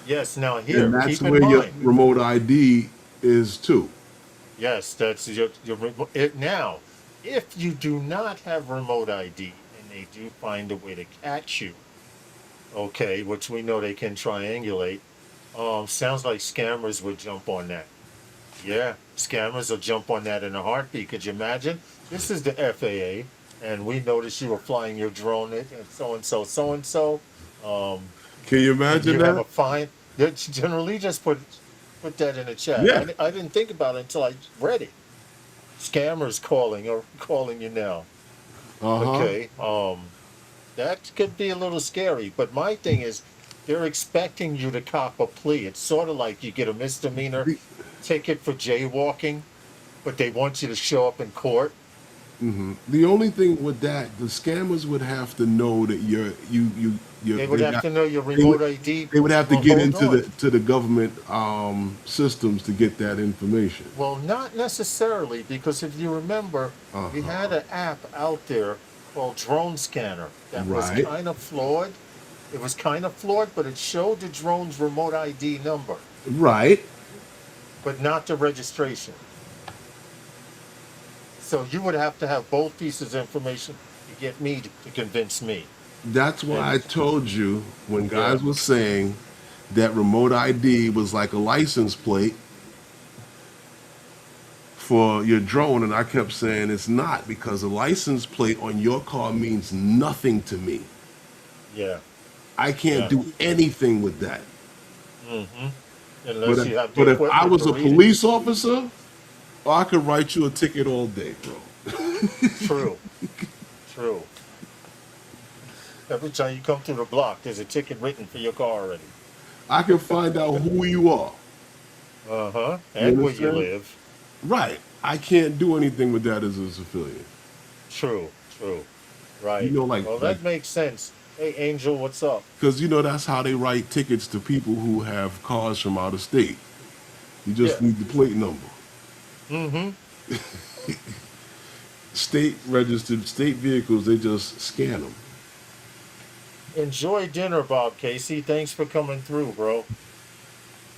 Yes. Now and here, that's keep in where your mind. remote ID is too. Yes, that's it. Now, if you do not have remote ID and they do find a way to catch you, okay, which we know they can triangulate. Sounds like scammers would jump on that. Yeah, scammers will jump on that in a heartbeat. Could you imagine? This is the FAA, and we noticed you were flying your drone at so and so, so and so. Um, Can you and imagine you have that? a fine. Generally, just put that in the chat. Yeah. I didn't think about it until I read it. Scammers calling or calling you now. Uh huh. Okay. That could be a little scary. But my thing is, they're expecting you to cop a plea. It's sort of like you get a misdemeanor ticket for jaywalking, but they want you to show up in court. The only thing with that, the scammers would have to know that They would they have got to know your they would remote ID. they would have to Well, get hold into on. the government systems to get that information. Well, not necessarily, because if you remember, we had an app out there called Drone Scanner that was Right, kind of flawed. It was kind of flawed, but it showed the drone's remote ID number, right. but not the registration. So you would have to have both pieces of information to get me to convince me. That's why And I told you when yeah, guys were saying that remote ID was like a license plate for your drone, and I kept saying it's not because a license plate on your car means nothing to me. yeah, I can't yeah. do anything with that. hmm But Unless you have the but if I equipment to was a read it. police officer, oh, I could write you a ticket all day, bro. True, true. Every time you come through the block, there's a ticket written for your car already. I can find out who you are. Uh huh. You And where you understand? live. Right. I can't do anything with that as a civilian. True, true. You Right. know, Well, that makes sense. Hey, Angel, what's up? because that's how they write tickets to people who have cars from out of state. You Yeah. just need the plate number. Mm-hmm. State registered state vehicles, they just scan them. Enjoy dinner, Bob Casey. Thanks for coming through, bro.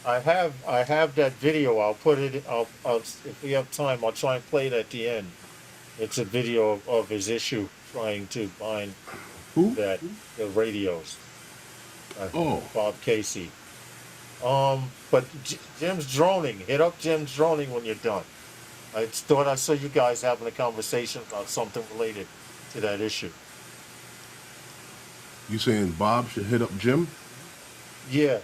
I have that video. I'll put it. I'll if we have time, I'll try and play it at the end. It's a video of his issue trying to find Who? that the radios. Oh, Bob Casey. But Jim's droning. Hit up Jim's droning when you're done. I thought I saw you guys having a conversation about something related to that issue. you saying Bob should hit up Jim? Yeah,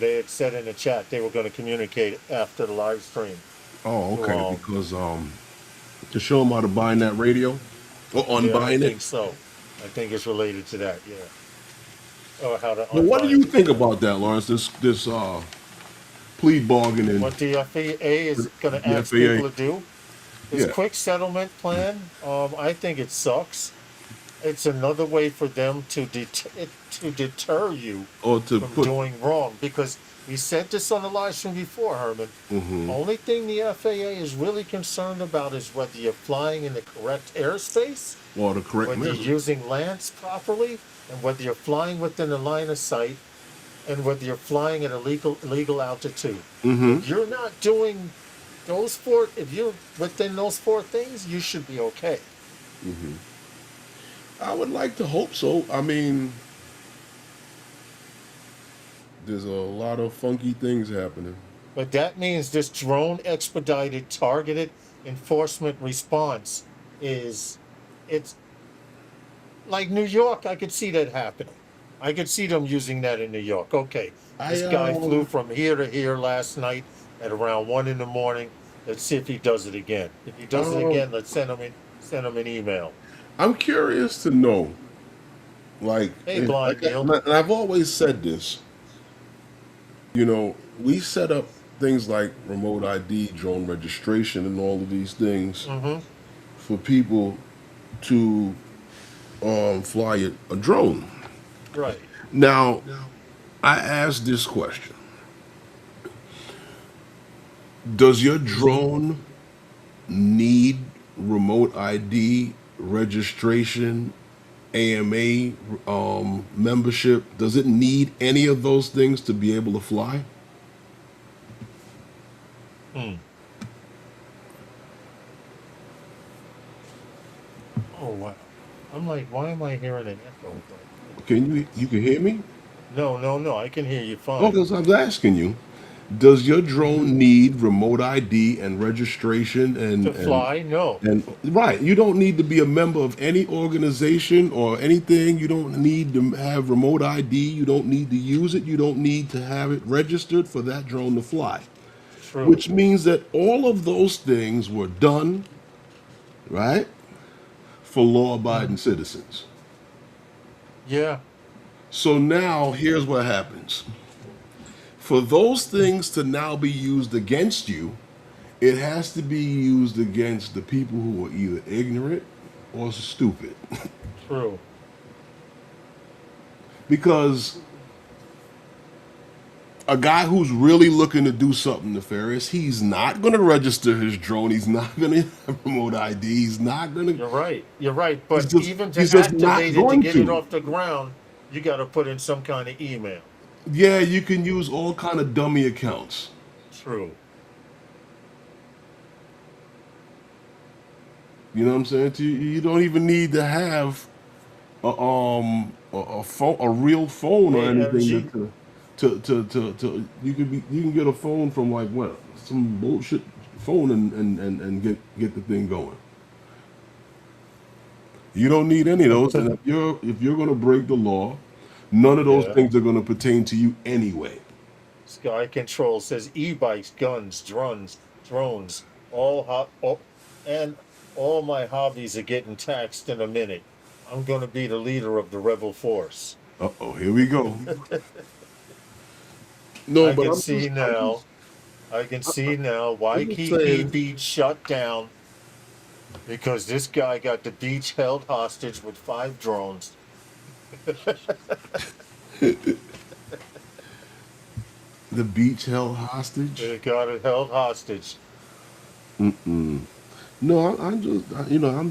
they had said in the chat they were going to communicate after the live stream. Oh, So, okay. Because to show him how to bind that radio or yeah, I unbind it. think so. I think it's related to that. Yeah. Or how to But what do unbind you it. think about that, Lawrence? This plea bargaining, What the FAA is going to the ask people FAA? to do? This Yeah. quick settlement plan, I think it sucks. It's another way for them to deter you Or to from put. doing wrong, because we said this on the live stream before, Herman. Hmm. Only thing the FAA is really concerned about is whether you're flying in the correct airspace, Or the correct whether you're measure. using lands properly, and whether you're flying within the line of sight, and whether you're flying at a legal altitude. Hmm. If you're not doing if you're within those four things, you should be okay. Hmm. I would like to hope so. I mean, there's a lot of funky things happening. But that means this drone expedited targeted enforcement response it's like New York. I could see that happening. I could see them using that in New York. Okay, I this guy flew from here to here last night at around 1 a.m. Let's see if he does it again. If he does it um, again, let's send him an email. I'm curious to know, like, Hey, Blind Bill. and I've always said this. We set up things like remote ID, drone registration, and all of these things Mm-hmm. for people to fly a drone. Right. Now, I asked this question: does your drone need remote ID, registration, AMA membership? Does it need any of those things to be able to fly? Hmm. Oh wow. I'm like, why am I hearing an echo? You can hear me? No. I can hear you Oh, fine. because I was asking you. Does your drone need remote ID and registration To fly? No. and right? You don't need to be a member of any organization or anything. You don't need to have remote ID. You don't need to use it. You don't need to have it registered for that drone to fly. True. Which means that all of those things were done, right, for law-abiding citizens. Yeah. So now here's what happens. For those things to now be used against you, it has to be used against the people who are either ignorant or stupid. True. Because a guy who's really looking to do something nefarious, he's not going to register his drone. He's not going to have remote ID. He's not going to. You're right. You're right. But even to He's just not activate it, to going get it to. off the ground, you got to put in some kind of email. Yeah, you can use all kind of dummy accounts. True. You know what I'm saying? You don't even need to have a phone, a real phone or Hey, anything MG. to you can get a phone from like what, some bullshit phone and get the thing going. You don't need any of those, and if you're gonna break the law, none of those Yeah. things are gonna pertain to you anyway. Sky Control says e-bikes, guns, drones, and all my hobbies are getting taxed in a minute. I'm going to be the leader of the rebel force. Uh-oh, here we go. No, I but can see now. I can see now I'm just Waikiki saying, Beach shut down because this guy got the beach held hostage with 5 drones. the beach held hostage. They got it held hostage. No, I'm just,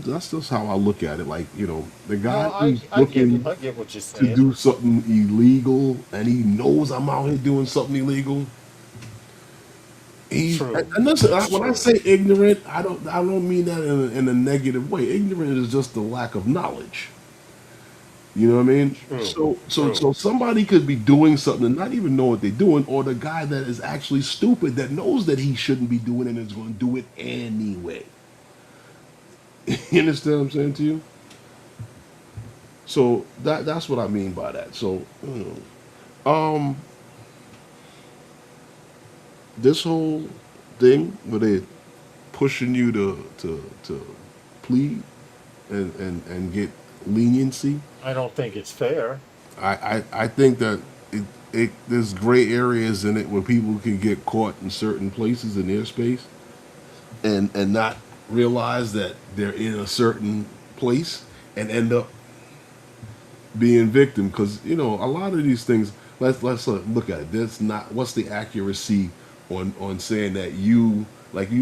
that's just how I look at it. Like, the No, guy I who's I get it. looking I get what you're to saying. do something illegal and he knows I'm out here doing something illegal. True. And listen, That's when I true. say ignorant, I don't mean that in a negative way. Ignorant is just the lack of knowledge. You know what I mean? True. So True. somebody could be doing something and not even know what they're doing, or the guy that is actually stupid that knows that he shouldn't be doing it and is going to do it anyway. You understand what I'm saying to you? So that's what I mean by that. So this whole thing where they pushing you to plead and get leniency, I don't think it's fair. I think that there's gray areas in it where people can get caught in certain places in airspace and not realize that they're in a certain place and end up being victim because a lot of these things. Let's look at it. That's not what's the accuracy on saying that you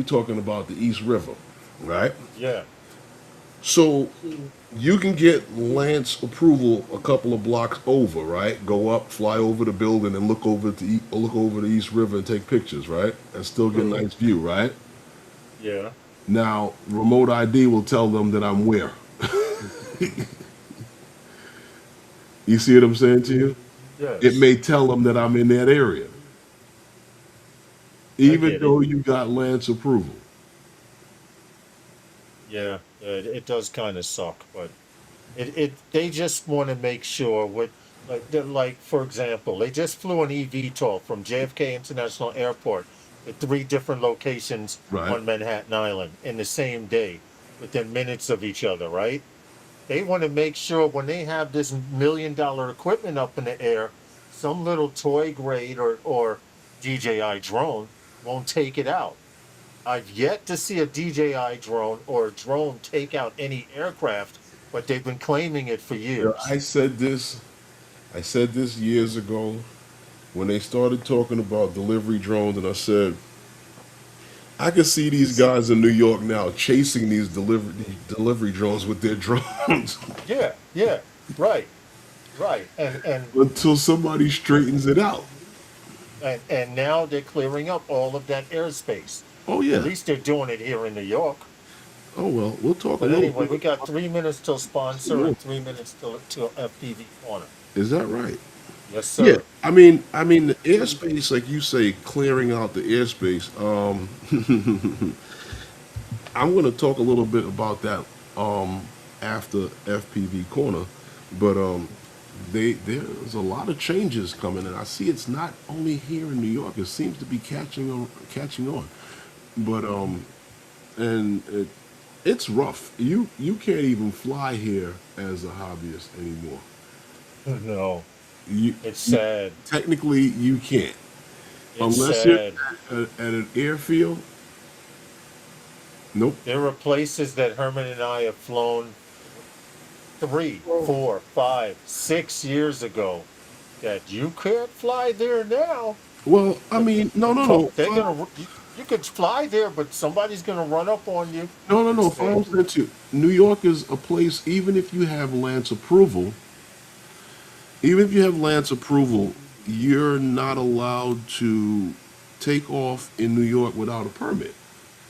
talking about the East River, right? Yeah. So you can get Lance approval a couple of blocks over, right? Go up, fly over the building, and look over the East River and take pictures, right? And still get a True. nice view, right? Yeah. Now, remote ID will tell them that I'm where. You see what I'm saying to you? It Yes. may tell them that I'm in that area, I even get it. though you got Lance approval. Yeah. It does kind of suck, but it they just want to make sure what like for example, they just flew an eVTOL from JFK International Airport to 3 different locations Right. on Manhattan Island in the same day, within minutes of each other, right? They want to make sure when they have this $1 million equipment up in the air, some little toy grade or DJI drone won't take it out. I've yet to see a DJI drone or a drone take out any aircraft, but they've been claiming it for Yeah, years. I said this years ago when they started talking about delivery drones, and I said I can see these guys in New York now chasing these delivery drones with their drones Yeah, yeah, right, right. until somebody straightens it out. And now they're clearing up all of that airspace. Oh At yeah. least they're doing it here in New York. Oh well, we'll talk a But little anyway, bit we got about 3 minutes till some sponsor more. and 3 minutes till FPV corner. Is that right? Yes, Yeah. sir. I mean the airspace, like you say, clearing out the airspace. I'm going to talk a little bit about that after FPV Corner, but there's a lot of changes coming, and I see it's not only here in New York. It seems to be catching on, but and it's rough. You can't even fly here as a hobbyist anymore. No, You, it's you sad. technically you can't It's unless you're sad. at an airfield. Nope. There are places that Herman and I have flown 3, 4, 5, 6 years ago that you can't fly there now. Well, I The, mean, no, the no, pro- no. they're gonna you could fly there, but somebody's gonna run up on you. No, no, no. It's Follow that too. New York is a place. Even if you have Lance approval, you're not allowed to take off in New York without a permit,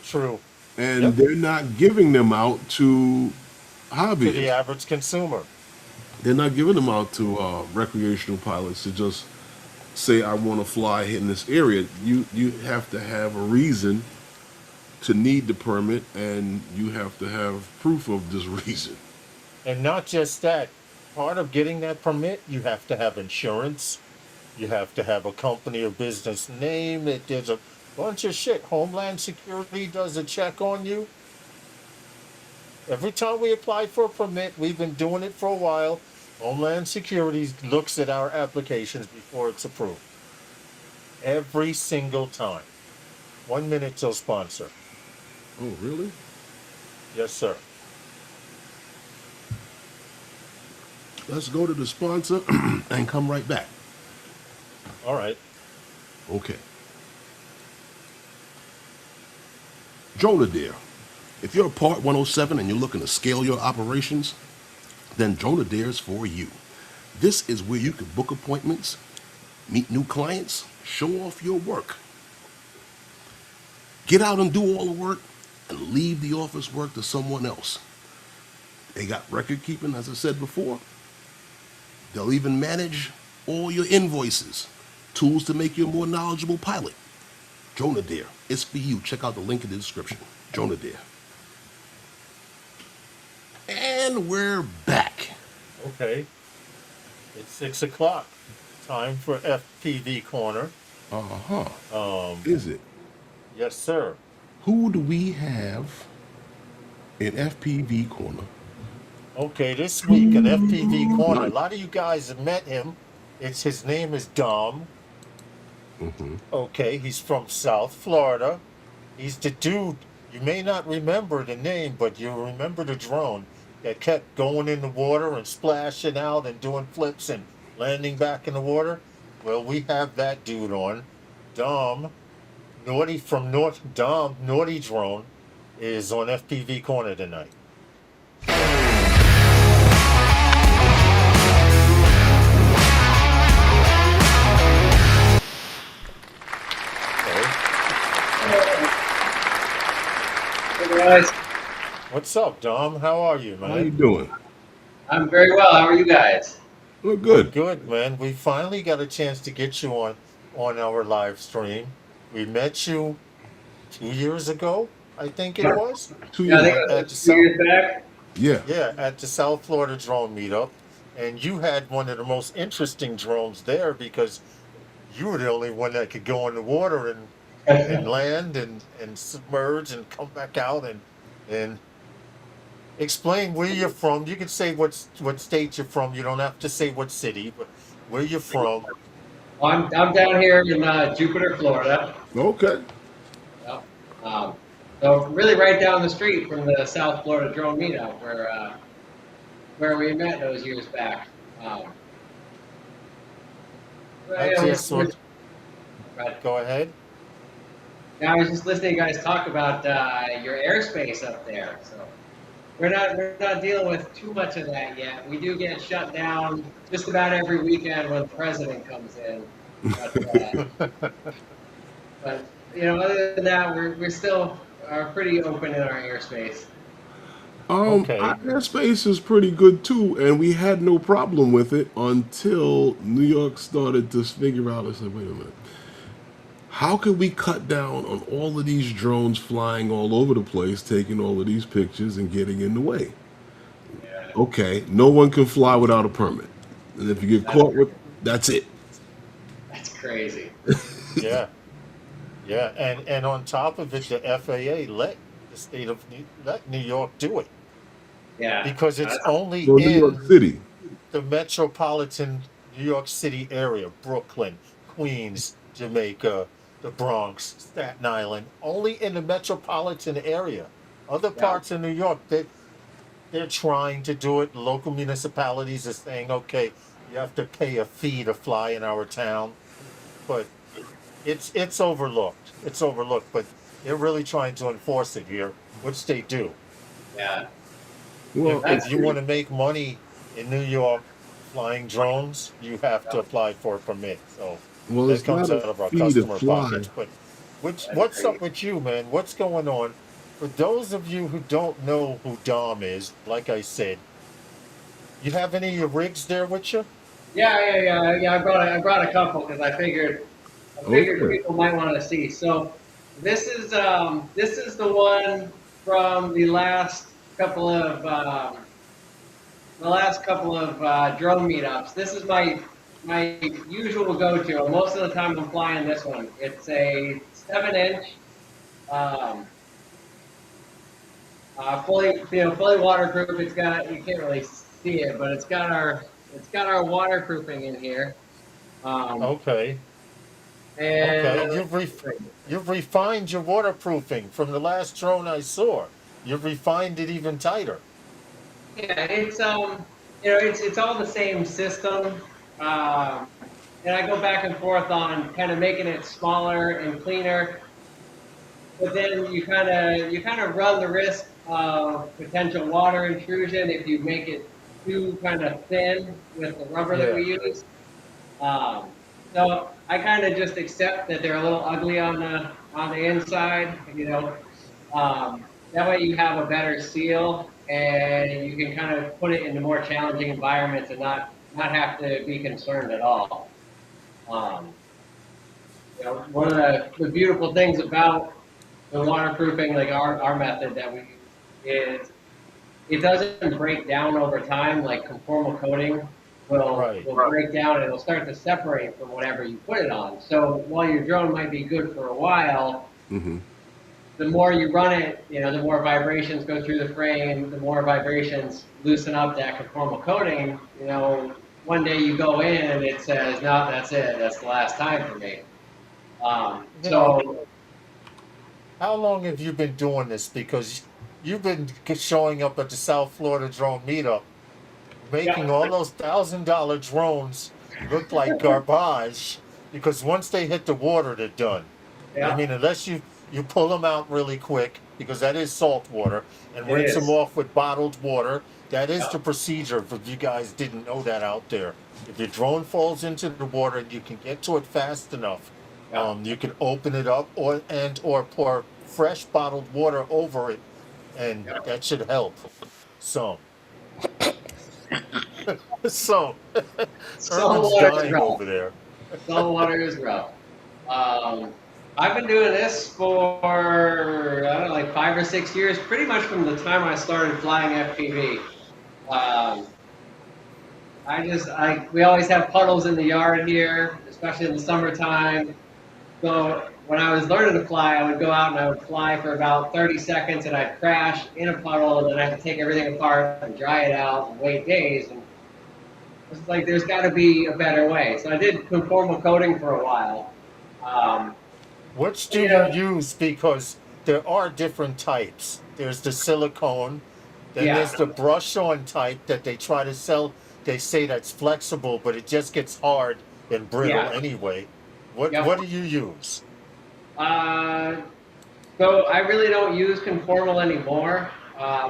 true. and Yep. they're not giving them out to To the hobbyists. average consumer. They're not giving them out to recreational pilots to just say, "I want to fly in this area." You have to have a reason to need the permit, and you have to have proof of this reason. And not just that, part of getting that permit, you have to have insurance. You have to have a company or business name. There's a bunch of shit. Homeland Security does a check on you. Every time we apply for a permit, we've been doing it for a while. Homeland Security looks at our applications before it's approved. Every single time. 1 minute till sponsor. Oh, really? Yes, sir. Let's go to the sponsor and come right back. All right. Okay. Drone Deer. If you're a Part 107 and you're looking to scale your operations, then Drone Deer is for you. This is where you can book appointments, meet new clients, show off your work. Get out and do all the work and leave the office work to someone else. They got record keeping, as I said before. They'll even manage all your invoices, tools to make you a more knowledgeable pilot. Drone Deer, it's for you. Check out the link in the description. Drone Deer. And we're back. Okay. It's 6 o'clock. Time for FPV Corner. Uh-huh. Is it? Yes, sir. Who do we have in FPV Corner? Okay, this week in FPV Corner, a lot of you guys have met him. His name is Dom. Okay, he's from South Florida. He's the dude. You may not remember the name, but you remember the drone that kept going in the water and splashing out and doing flips and landing back in the water. Well, we have that dude on. Dom, Nauti Drone, is on FPV Corner tonight. Hey guys, What's up, Dom? How are you, man? How you doing? I'm very well. How are you guys? We're good. Good, man. We finally got a chance to get you on our live stream. We met you 2 years ago, I think it was. 2 Yeah, I years. think it At was the 2 years South, back. Yeah. yeah, at the South Florida Drone Meetup, and you had one of the most interesting drones there because you were the only one that could go in the water and land and submerge and come back out and explain where you're from. You can say what state you're from. You don't have to say what city, but where you're from. Well, I'm down here in Jupiter, Florida. Okay. Yep. So really right down the street from the South Florida Drone Meetup where we met those years back. That's just what. Right. Go ahead. Yeah, I was just listening to you guys talk about your airspace up there. So we're not dealing with too much of that yet. We do get shut down just about every weekend when the president comes in. But other than that, we're still are pretty open in our airspace. Okay. Our airspace is pretty good too, and we had no problem with it until New York started to figure out. I said, wait a minute. How can we cut down on all of these drones flying all over the place, taking all of these pictures and getting in the way? Yeah. Okay, no one can fly without a permit. And if you get caught with, that's it. That's crazy. Yeah. Yeah. And on top of it, the FAA let New York do it Yeah. because it's only So New York in City. the metropolitan New York City area, Brooklyn, Queens, Jamaica, the Bronx, Staten Island, only in the metropolitan area. Other parts of New York, they're trying to do it. Local municipalities are saying, okay, you have to pay a fee to fly in our town. But it's overlooked. It's overlooked, but they're really trying to enforce it here, which they do. Yeah. Well, If you want to make money in New York flying drones, you have to apply for a permit. So well, that it's comes not out of a our fee to customer fly. pockets. But what's up with you, man? What's going on? For those of you who don't know who Dom is, like I said, you have any of your rigs there with you? Yeah. I brought a couple because I figured Okay. people might want to see. So this is the one from the last couple of drone meetups. This is my usual go-to. Most of the time I'm flying this one. It's a 7-inch, fully waterproof. It's got, you can't really see it, but it's got our waterproofing in here. Okay. Okay, And you've refined your waterproofing from the last drone I saw. You've refined it even tighter. yeah, it's all the same system. Um, and I go back and forth on kind of making it smaller and cleaner, but then you kind of run the risk of potential water intrusion if you make it too kind of thin with the rubber that Yeah. we use. Um, so I kind of just accept that they're a little ugly on the inside, that way you have a better seal and you can kind of put it into more challenging environments and not have to be concerned at all. Um, one of the beautiful things about the waterproofing, like our method that we use, is it doesn't break down over time like conformal coating Right. will break down and it'll start to separate from whatever you put it on. So while your drone might be good for a while, the more you run it, the more vibrations go through the frame, the more vibrations loosen up that conformal coating. One day you go in and it says, no, that's it. That's the last time for me. You know, So how long have you been doing this? Because you've been showing up at the South Florida drone meetup, making yeah, all those $1,000 drones look like garbage. Because once they hit the water, they're done. I yeah, mean, unless you pull them out really quick, because that is salt water, and it rinse them is. off with bottled water. That is Yeah, the procedure. If you guys didn't know that out there, if your drone falls into the water and you can get to it fast enough, yeah. you can open it up or pour fresh bottled water over it, and Yeah. that should help some. So, Herman's Saltwater is dying rough. over there. Saltwater is rough. I've been doing this for, I don't know, like 5 or 6 years, pretty much from the time I started flying FPV. Um, we always have puddles in the yard here, especially in the summertime. So when I was learning to fly, I would go out and I would fly for about 30 seconds and I'd crash in a puddle and then I had to take everything apart and dry it out and wait days. And it's like, there's got to be a better way. So I did conformal coating for a while. Um, Which do you you know, use? Because there are different types. There's the silicone, then yeah, there's the brush on type that they try to sell. They say that's flexible, but it just gets hard and brittle yeah, anyway. What yep. do you use? Uh, so I really don't use conformal anymore.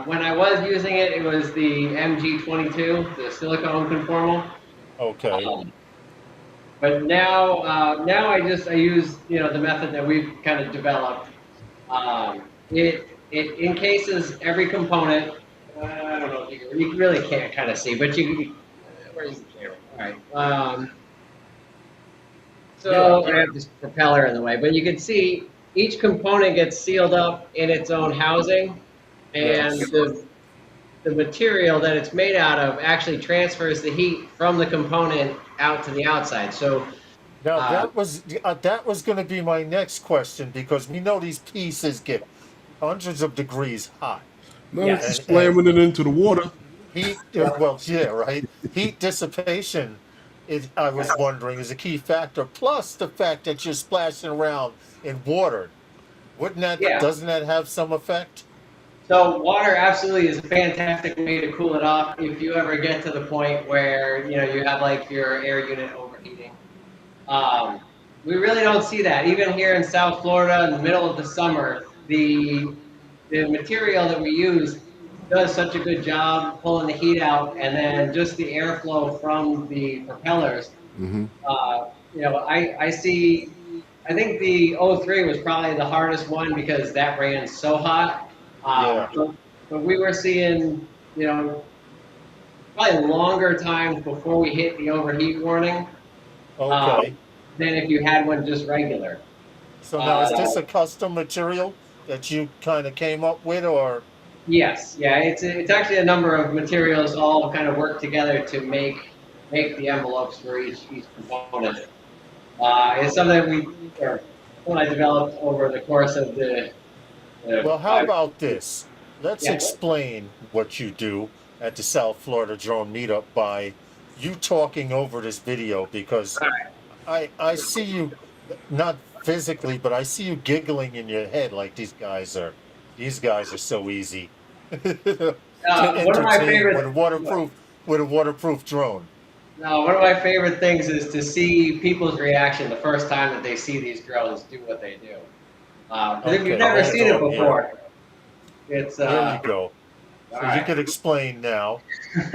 When I was using it, it was the MG22, the silicone conformal. Okay. Um, but now I use the method that we've kind of developed. It encases every component. I don't know if you really can't kind of see, but where's the camera? All right. Yeah. So I have this propeller in the way, but you can see each component gets sealed up in its own housing, and Yes. the material that it's made out of actually transfers the heat from the component out to the outside. So Now uh, that was going to be my next question because we know these pieces get hundreds of degrees hot, Not if you're yes, and slamming it into the water. heat, well, yeah, right. Heat dissipation is, I was wondering, is a key factor. Plus the fact that you're splashing around in water. yeah. Doesn't that have some effect? So water absolutely is a fantastic way to cool it off if you ever get to the point where you have like your air unit overheating. Um, we really don't see that. Even here in South Florida, in the middle of the summer, the material that we use does such a good job pulling the heat out, and then just the airflow from the propellers. I see. I think the '03 was probably the hardest one because that ran so hot. Yeah. But we were seeing, probably longer times before we hit the overheat warning um, Okay. than if you had one just regular. So now is Uh, this a custom material that you kind of came up with, or yes, yeah, it's actually a number of materials all kind of work together to make the envelopes for each component. It's something when I developed over the course of the well, how 5. about this? Let's Yeah. explain what you do at the South Florida Drone Meetup by you talking over this video because All right. I see you not physically, but I see you giggling in your head like these guys are so easy to One of my entertain favorite. with a waterproof drone. No, one of my favorite things is to see people's reaction the first time that they see these drones do what they do. Because if you've Okay, never hold seen it on here. before, it's There you go. all So you right. could explain now.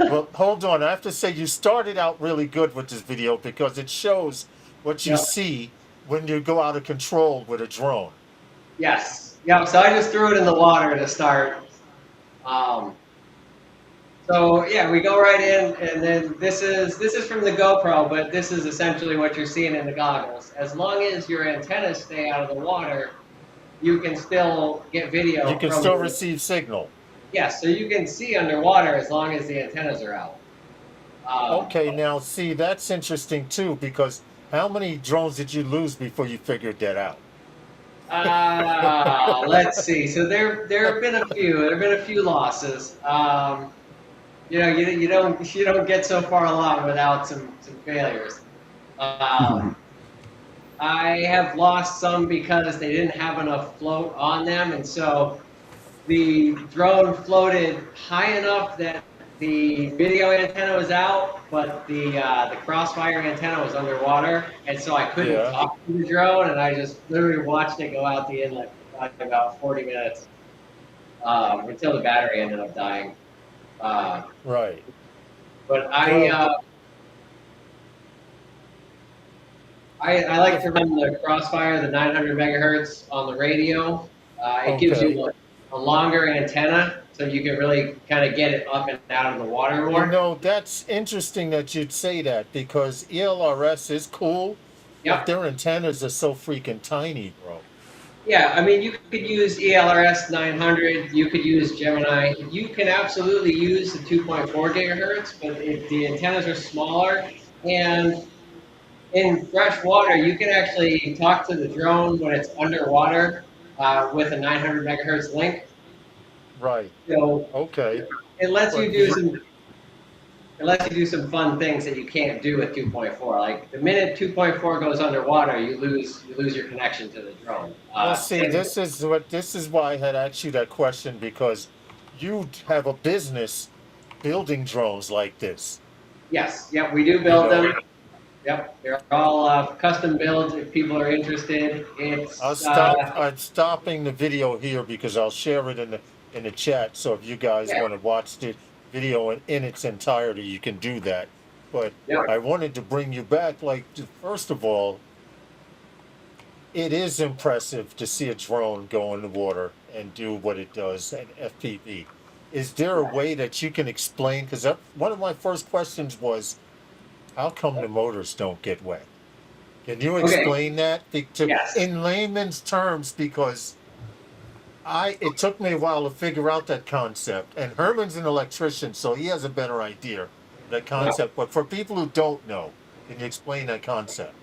Well, hold on. I have to say you started out really good with this video because it shows what you Yep. see when you go out of control with a drone. Yes. Yep. So I just threw it in the water to start. Um, so yeah, we go right in, and then this is from the GoPro, but this is essentially what you're seeing in the goggles. As long as your antennas stay out of the water, you can still get You video can from still the. receive signal. Yes, so you can see underwater as long as the antennas are out. Okay, now see, that's interesting too, because how many drones did you lose before you figured that out? Let's see. So there have been a few. There have been a few losses. You don't get so far along without some failures. Um, I have lost some because they didn't have enough float on them, and so the drone floated high enough that the video antenna was out, but the crossfire antenna was underwater, and so I couldn't Yeah, talk to the drone, and I just literally watched it go out the inlet for probably about 40 minutes until the battery ended up dying. Uh, right. but I, Well, uh, I like the, to run the crossfire, the 900 megahertz on the radio. It gives okay. you a longer antenna, so you can really kind of get it up and out of the water You more. know, that's interesting that you'd say that because ELRS is cool, but Yep. their antennas are so freaking tiny, bro. Yeah, I mean, you could use ELRS 900. You could use Gemini. You can absolutely use the 2.4 gigahertz, but the antennas are smaller. And in fresh water, you can actually talk to the drone when it's underwater with a 900 megahertz link. Right. So Okay. it lets you But do some fun things that you can't do with 2.4. Like the minute 2.4 goes underwater, you lose your connection to the drone. well, see, this is why I had asked you that question because you have a business building drones like this. Yes, yep, we do You build them. know, Yep, they're all custom builds if people are interested. I'm stopping the video here because I'll share it in the chat. So if you guys Yeah, want to watch the video in its entirety, you can do that. But yep, I wanted to bring you back. Like, first of all, it is impressive to see a drone go in the water and do what it does at FPV. Is there a way that you can explain? Because one of my first questions was, how come the motors don't get wet? Can you okay, explain that yes, in layman's terms? Because it took me a while to figure out that concept. And Herman's an electrician, so he has a better idea of that yep, concept. But for people who don't know, can you explain that concept?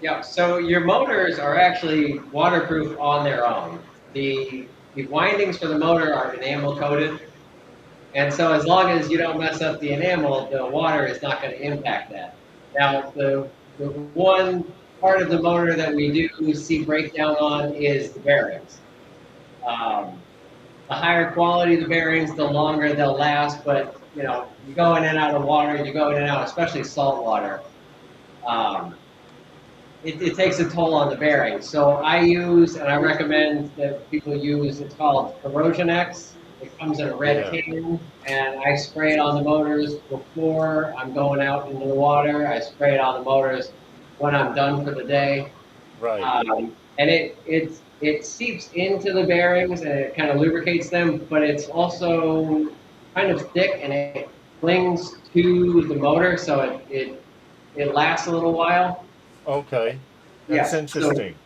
yep. So your motors are actually waterproof on their own. The windings for the motor are enamel coated, and so as long as you don't mess up the enamel, the water is not going to impact that. Now, the one part of the motor that we do see breakdown on is the bearings. Um, the higher quality the bearings, the longer they'll last. But you go in and out of water, you go in and out, especially salt water. Um, it takes a toll on the bearings. So I use and I recommend that people use. It's called Corrosion X. It comes in a red Yeah, can, and I spray it on the motors before I'm going out into the water. I spray it on the motors when I'm done for the day. right. And it seeps into the bearings and it kind of lubricates them, but it's also kind of thick and it clings to the motor, so it lasts a little while. Okay, that's Yes. So interesting.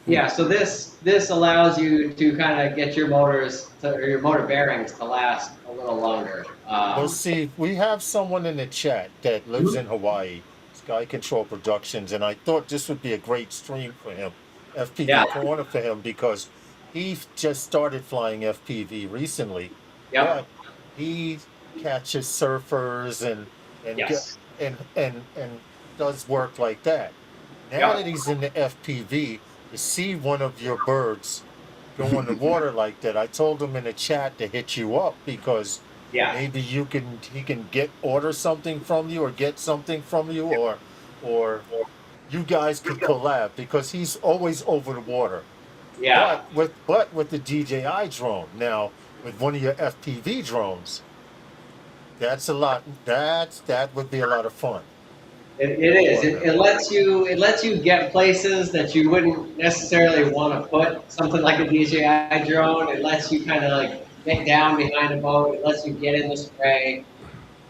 yeah, so this allows you to kind of get your or your motor bearings to last a little longer. Well, see, we have someone in the chat that lives in Hawaii, Sky Control Productions, and I thought this would be a great stream for him, Yeah. FPV Corner for him, because he just started flying FPV recently, Yep. but he catches surfers and Yes. and does work like that. Now that he's in the FPV, to see one of your birds go in the water like that, I told him in the chat to hit you up because Yeah. maybe he can order something from you or get something from you or you guys could collab because he's always over the water. Yeah. But with the DJI drone now with one of your FPV drones, that's a lot. That would be a lot of fun. It is. It lets you get places that you wouldn't necessarily want to put something like a DJI drone. It lets you kind of like get down behind a boat. It lets you get in the spray.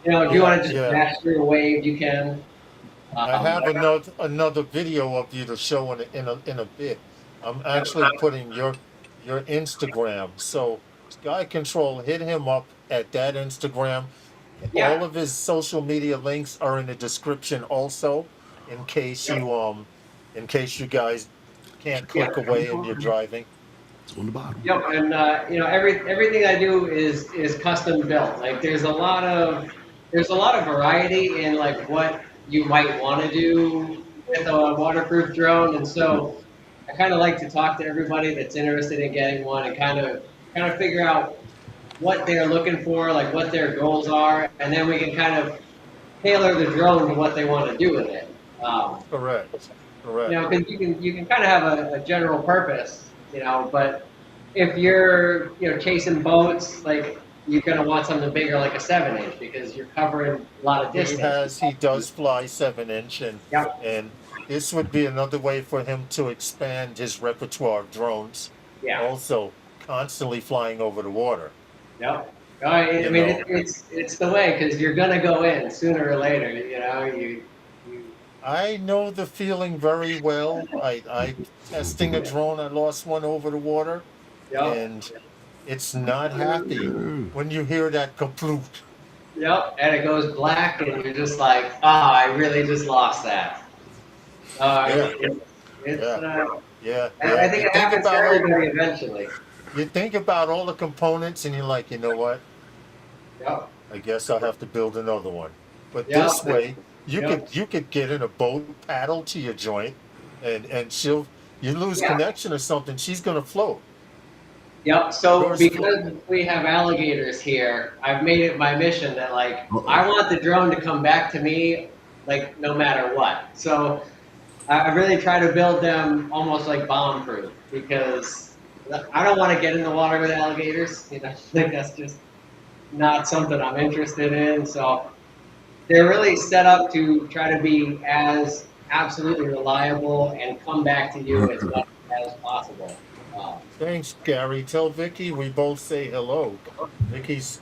You know, if you want to just dash through a wave, you can. I have another video of you to show in a bit. I'm actually putting your Instagram. So Sky Control, hit him up at that Instagram. Yeah. All of his social media links are in the description also, in case you guys can't click away and you're driving. It's on the bottom. Yep, and you know, everything I do is custom built. Like there's a lot of variety in like what you might want to do with a waterproof drone, and so I kind of like to talk to everybody that's interested in getting one and kind of figure out what they're looking for, like what their goals are, and then we can kind of tailor the drone to what they want to do with it. Correct. You know, because you can kind of have a general purpose, you know, but if you're chasing boats, like you're gonna want something bigger, like a 7-inch, because you're covering a lot of distance. He does fly 7-inch, and this would be another way for him to expand his repertoire of drones. Yeah. Also, constantly flying over the water. Yep. I mean, it's the way, because you're gonna go in sooner or later. You know, I know the feeling very well. I testing a drone. I lost one over the water, and it's not happy when you hear that kaploot. Yep, and it goes black, and you're just like, I really just lost that. I think it happens to everybody eventually. You think about all the components, and you're like, you know what? Yep. I guess I'll have to build another one. But this way, you could get in a boat, paddle to your joint, and you lose connection or something, she's gonna float. Yep. So because we have alligators here, I've made it my mission that like I want the drone to come back to me, like no matter what. So I really try to build them almost like bomb-proof because I don't want to get in the water with alligators. You know, I think that's just not something I'm interested in. So they're really set up to try to be as absolutely reliable and come back to you as much as possible. Thanks, Gary. Tell Vicky we both say hello. Vicky's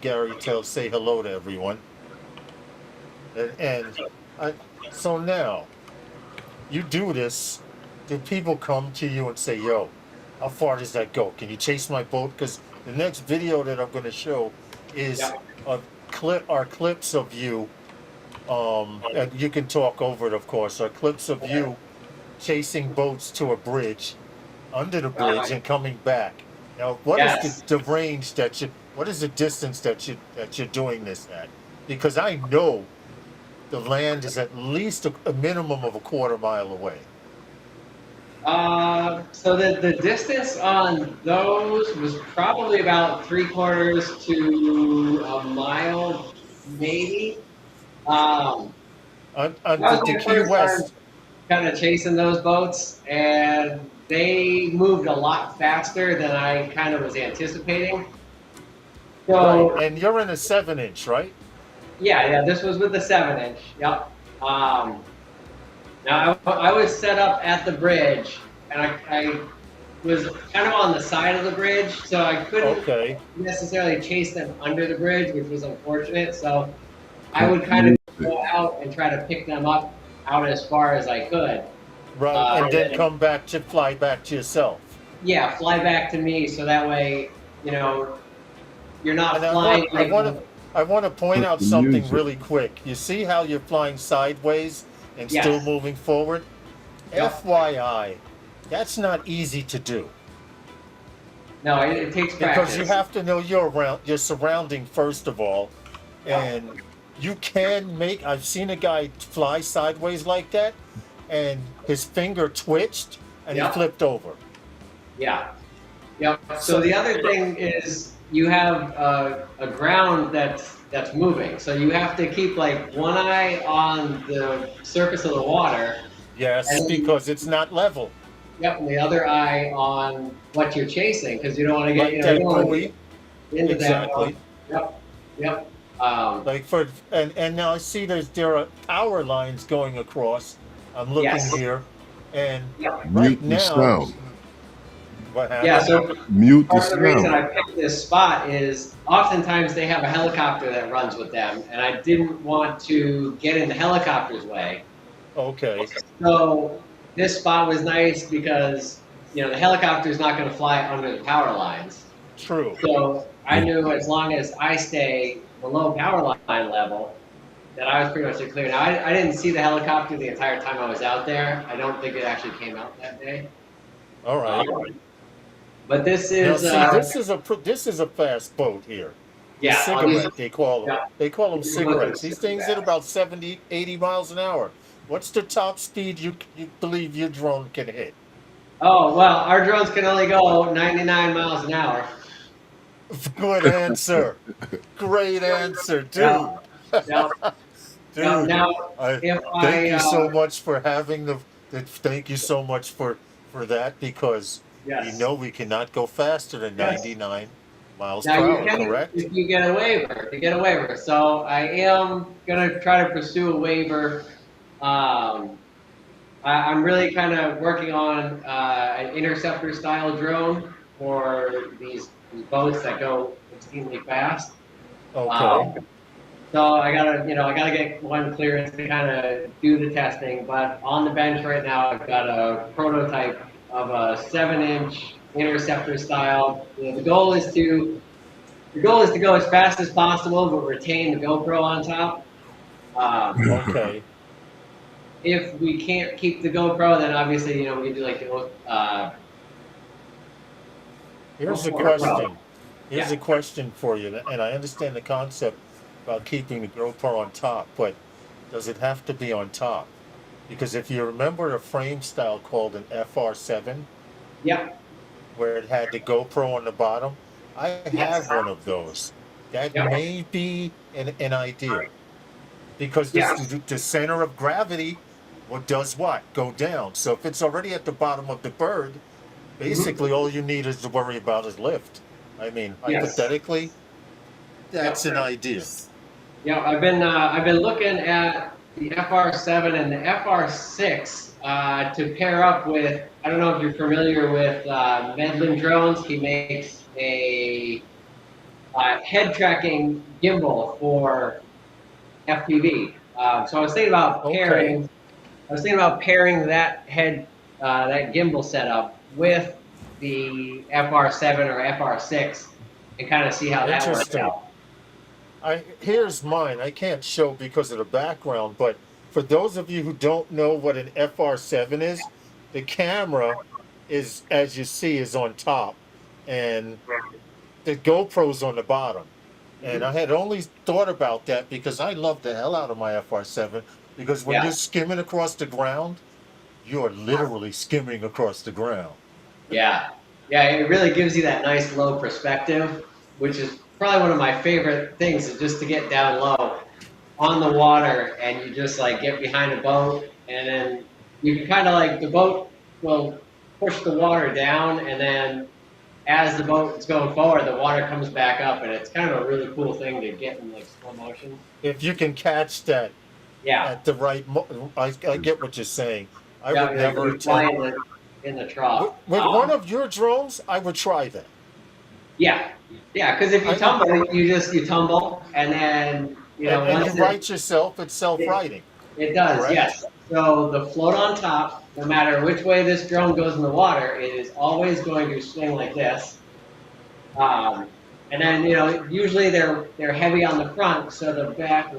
Gary say hello to everyone. So now, you do this, do people come to you and say, yo, how far does that go? Can you chase my boat? Because the next video that I'm going to show is our clips of you, and you can talk over it, of course, are clips of you chasing boats to a bridge, under the bridge, and coming back. Now, what is the range what is the distance that you're doing this at? Because I know the land is at least a minimum of a quarter mile away. So the distance on those was probably about 3/4 to a mile, maybe. On the Key West. Kind of chasing those boats, and they moved a lot faster than I kind of was anticipating. So, right. And you're in a 7-inch, right? Yeah, this was with the 7-inch. Yep. Now I was set up at the bridge, and I was kind of on the side of the bridge, so I couldn't necessarily chase them under the bridge, which was unfortunate. So I would kind of go out and try to pick them up out as far as I could. Right, and then fly back to yourself. Yeah, fly back to me, so that way, you know, you're not flying. I want to point out something really quick. You see how you're flying sideways and still moving forward? FYI, that's not easy to do. No, it takes practice. Because you have to know your surrounding first of all, and you can I've seen a guy fly sideways like that, and his finger twitched and he Yep. flipped over. Yeah. Yep. So the other thing is you have a ground that's moving. So you have to keep like one eye on the surface of the water, Yes, and then, because it's not level. yep, and the other eye on what you're chasing because you don't want to get, Like you that don't want to buoy. get into that one. Exactly. Yep. Yep. Like for and now I see there are power lines going across. I'm looking Yes. here, and Yep. right Mute the now, sound. what happened? Yeah. So Mute the part of the reason sound. I picked this spot is oftentimes they have a helicopter that runs with them, and I didn't want to get in the helicopter's way. Okay, So this spot was nice because the helicopter is not going to fly under the power lines. true. So I knew as long as I stay below power line level, that I was pretty much clear. Now I didn't see the helicopter the entire time I was out there. I don't think it actually came out that day. All right. But this Now is see, this is a fast boat here. yeah. Cigarette, they call them. Yeah. They call them These are looking cigarettes. These things super at about 70, 80 miles an hour. What's the top speed you believe your drone can hit? Oh well, our drones can only go 99 miles an hour. Good answer. Great answer, dude. Yeah. Yeah. Dude, Now, I if thank you so I much for having thank you so much for that because yes. we cannot go faster than Yes. 99 miles Now per you hour, can correct? if you get a waiver. You get a waiver. So I am gonna try to pursue a waiver. I'm really kind of working on an interceptor style drone for these boats that go extremely fast. Okay. So I gotta get one clearance to kind of do the testing. But on the bench right now, I've got a prototype of a 7-inch interceptor style. The goal is to go as fast as possible, but retain the GoPro on top. Okay. If we can't keep the GoPro, then obviously we can do like the Here's a GoPro. question. Here's Yeah. a question for you, and I understand the concept about keeping the GoPro on top, but does it have to be on top? Because if you remember a frame style called an FR7, Yeah. where it had the GoPro on the bottom, I have one of those. That Yeah. may be an idea. Because Yeah. the center of gravity does what? Go down. So if it's already at the bottom of the bird, basically all you need is to worry about is lift. I mean, Yes. hypothetically, that's an idea. Yeah, I've been looking at the FR7 and the FR6 to pair up with. I don't know if you're familiar with Medlin Drones. He makes a head tracking gimbal for FPV. So I was thinking about pairing. Okay. I was thinking about pairing that that gimbal setup with the FR7 or FR6 and kind of see how that works Interesting. out. Here's mine. I can't show because of the background, but for those of you who don't know what an FR7 is, the camera is, as you see, is on top, and the GoPro's on the bottom. And I had only thought about that because I love the hell out of my FR7 because when Yeah. you're skimming across the ground, you're literally skimming across the ground. Yeah, yeah, it really gives you that nice low perspective, which is probably one of my favorite things is just to get down low on the water and you just like get behind a boat and then you can kind of like the boat will push the water down and then as the boat is going forward, the water comes back up and it's kind of a really cool thing to get in like slow motion. If you can catch that Yeah, at the right I get what you're saying. I yeah, would like never when you fly attempt. in the trough. With one of your drones, I would try that. Yeah, yeah, because if you tumble, you tumble and then And once you write yourself, it's self-writing. it does, Correct? yes. So the float on top, no matter which way this drone goes in the water, it is always going to swing like this. And then usually they're heavy on the front, so the back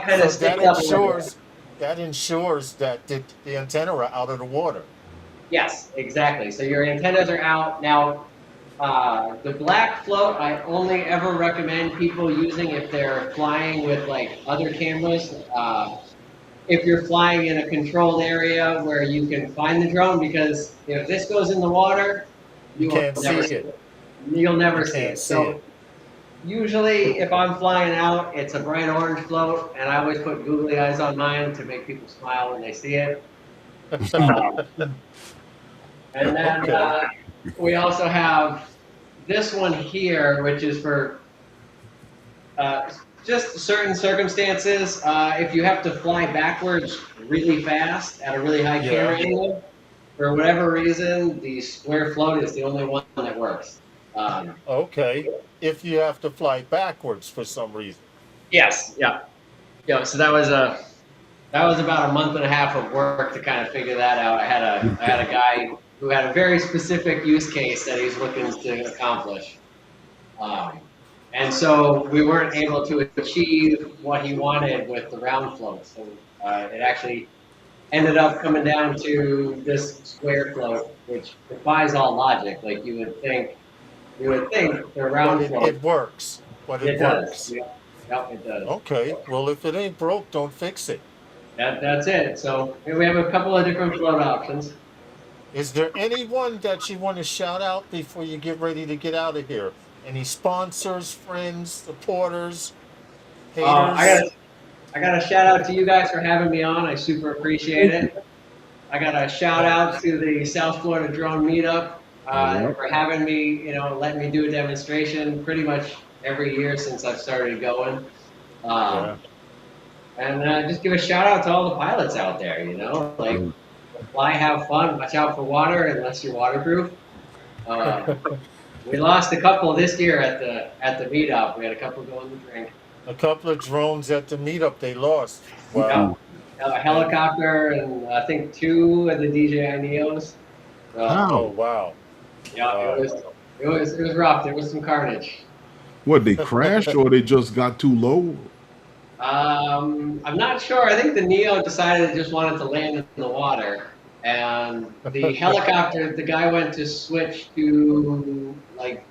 kind So of sticks up a little bit. that ensures that the antenna are out of the water. Yes, exactly. So your antennas are out now. The black float I only ever recommend people using if they're flying with like other cameras. if you're flying in a controlled area where you can find the drone, because if this goes in the water, You you will can't never see see it. it. You'll You never see can't it. see it. So usually, if I'm flying out, it's a bright orange float, and I always put googly eyes on mine to make people smile when they see it. And then Okay. we also have this one here, which is for just certain circumstances. If you have to fly backwards really fast at a really high camera Yeah. angle, for whatever reason, the square float is the only one that works. Okay. If you have to fly backwards for some reason. Yes, yeah, yeah. So that was about a month and a half of work to kind of figure that out. I had a guy who had a very specific use case that he's looking to accomplish. Um, and so we weren't able to achieve what he wanted with the round float. So it actually ended up coming down to this square float, which defies all logic. Like you would think the But round it, float. it works. But it It does. works. Yeah, yep, it does. Okay. Well, if it ain't broke, don't fix it. That's it. So here we have a couple of different float options. Is there anyone that you want to shout out before you get ready to get out of here? Any sponsors, friends, supporters, I haters? got I got a shout out to you guys for having me on. I super appreciate it. I got a shout out to the South Florida Drone Meetup for having me, letting me do a demonstration pretty much every year since I've started going. Yeah. And just give a shout out to all the pilots out there, like fly, have fun, watch out for water unless you're waterproof. We lost a couple this year at the meetup. We had a couple going to drink. A couple of drones at the meetup they lost. Yeah. Wow. A helicopter and I think 2 of the DJI Neos. Oh How? wow. Yeah, Wow. it was rough. There was some carnage. What, they crashed or they just got too low? I'm not sure. I think the Neo decided it just wanted to land in the water, and the helicopter, the guy went to switch to like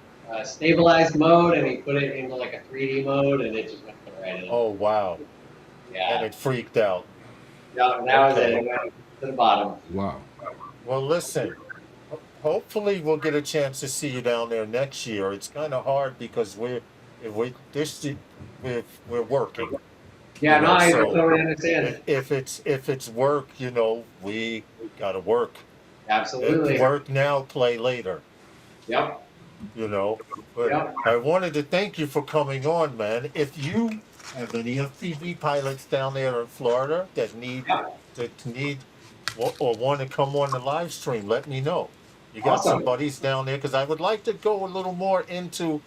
stabilized mode, and he put it into like a 3D mode, and it just went right in. Oh wow. Yeah, And it freaked out. that was it. Okay. It went to the bottom. Wow. Well, listen. Hopefully, we'll get a chance to see you down there next year. It's kind of hard because we're working. Yeah, You no, know, I so totally understand. if it's work, we gotta work. Absolutely. Work now, play later. Yep. But Yep. I wanted to thank you for coming on, man. If you have any FPV pilots down there in Florida that need or want to come on the live stream, let me know. You got Awesome. some buddies down there because I would like to go a little more into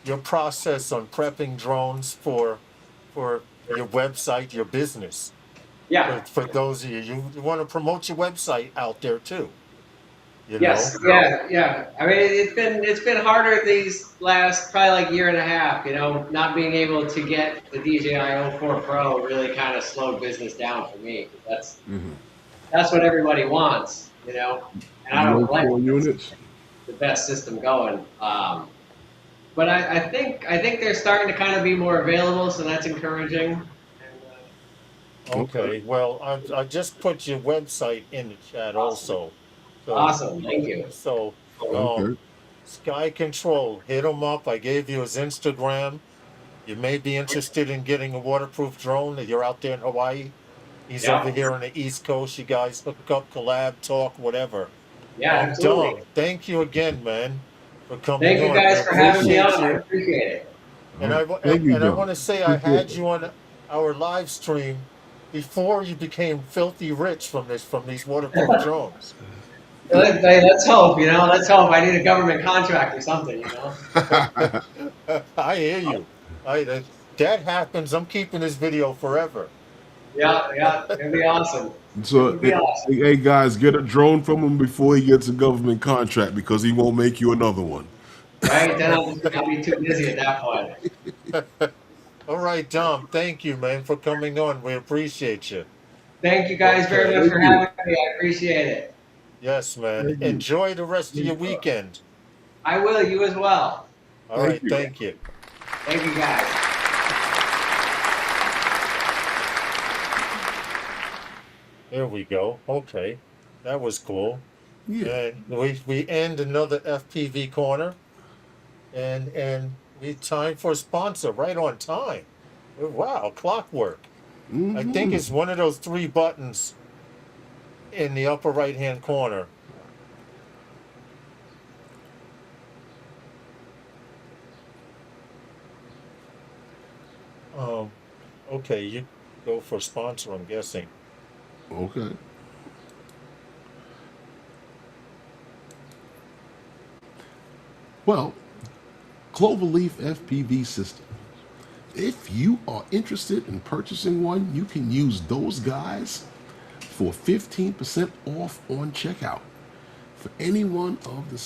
your process on prepping drones for your website, your business. Yeah. For those of you want to promote your website out there too. Yes, yeah. I mean, it's been harder these last probably like year and a half. Not being able to get the DJI 04 Pro really kind of slowed business down for me. That's what everybody wants, and I don't like 4 units? the best system going. But I think they're starting to kind of be more available, so that's encouraging. And, Okay. Well, I just put your website in the chat also. So, awesome, thank you. So, Okay. Sky Control, hit him up. I gave you his Instagram. You may be interested in getting a waterproof drone. You're out there in Hawaii. He's Yeah. over here on the East Coast. You guys hook up, collab, talk, whatever. Yeah, absolutely. Dom, thank you again, man, for coming Thank you on. guys I for having me appreciate on. I you. appreciate it. And Thank you, I Dom. want to say I Appreciate had it. you on our live stream before you became filthy rich from these waterproof drones. Let's hope, let's hope. I need a government contract or something, I hear you. That happens. I'm keeping this video forever. Yeah, it'd be awesome. It So, would be awesome. hey guys, get a drone from him before he gets a government contract because he won't make you another one. Right? Then I'll be too busy at that point. All right, Dom. Thank you, man, for coming on. We appreciate you. Thank you guys very Okay. much for Thank you. having me. I appreciate it. Yes, man. Thank you. Enjoy the rest of your weekend. I will. You as well. All Thank right. you. Thank you. Thank you, guys. There we go. Okay, that was cool. Yeah. And we end another FPV corner, and we time for a sponsor right on time. Wow, clockwork. I think Hmm. it's one of those three buttons in the upper right hand corner. Um, okay, you go for sponsor, I'm guessing. Okay. Well, Cloverleaf FPV system. If you are interested in purchasing one, you can use those guys for 15% off on checkout. For any one of the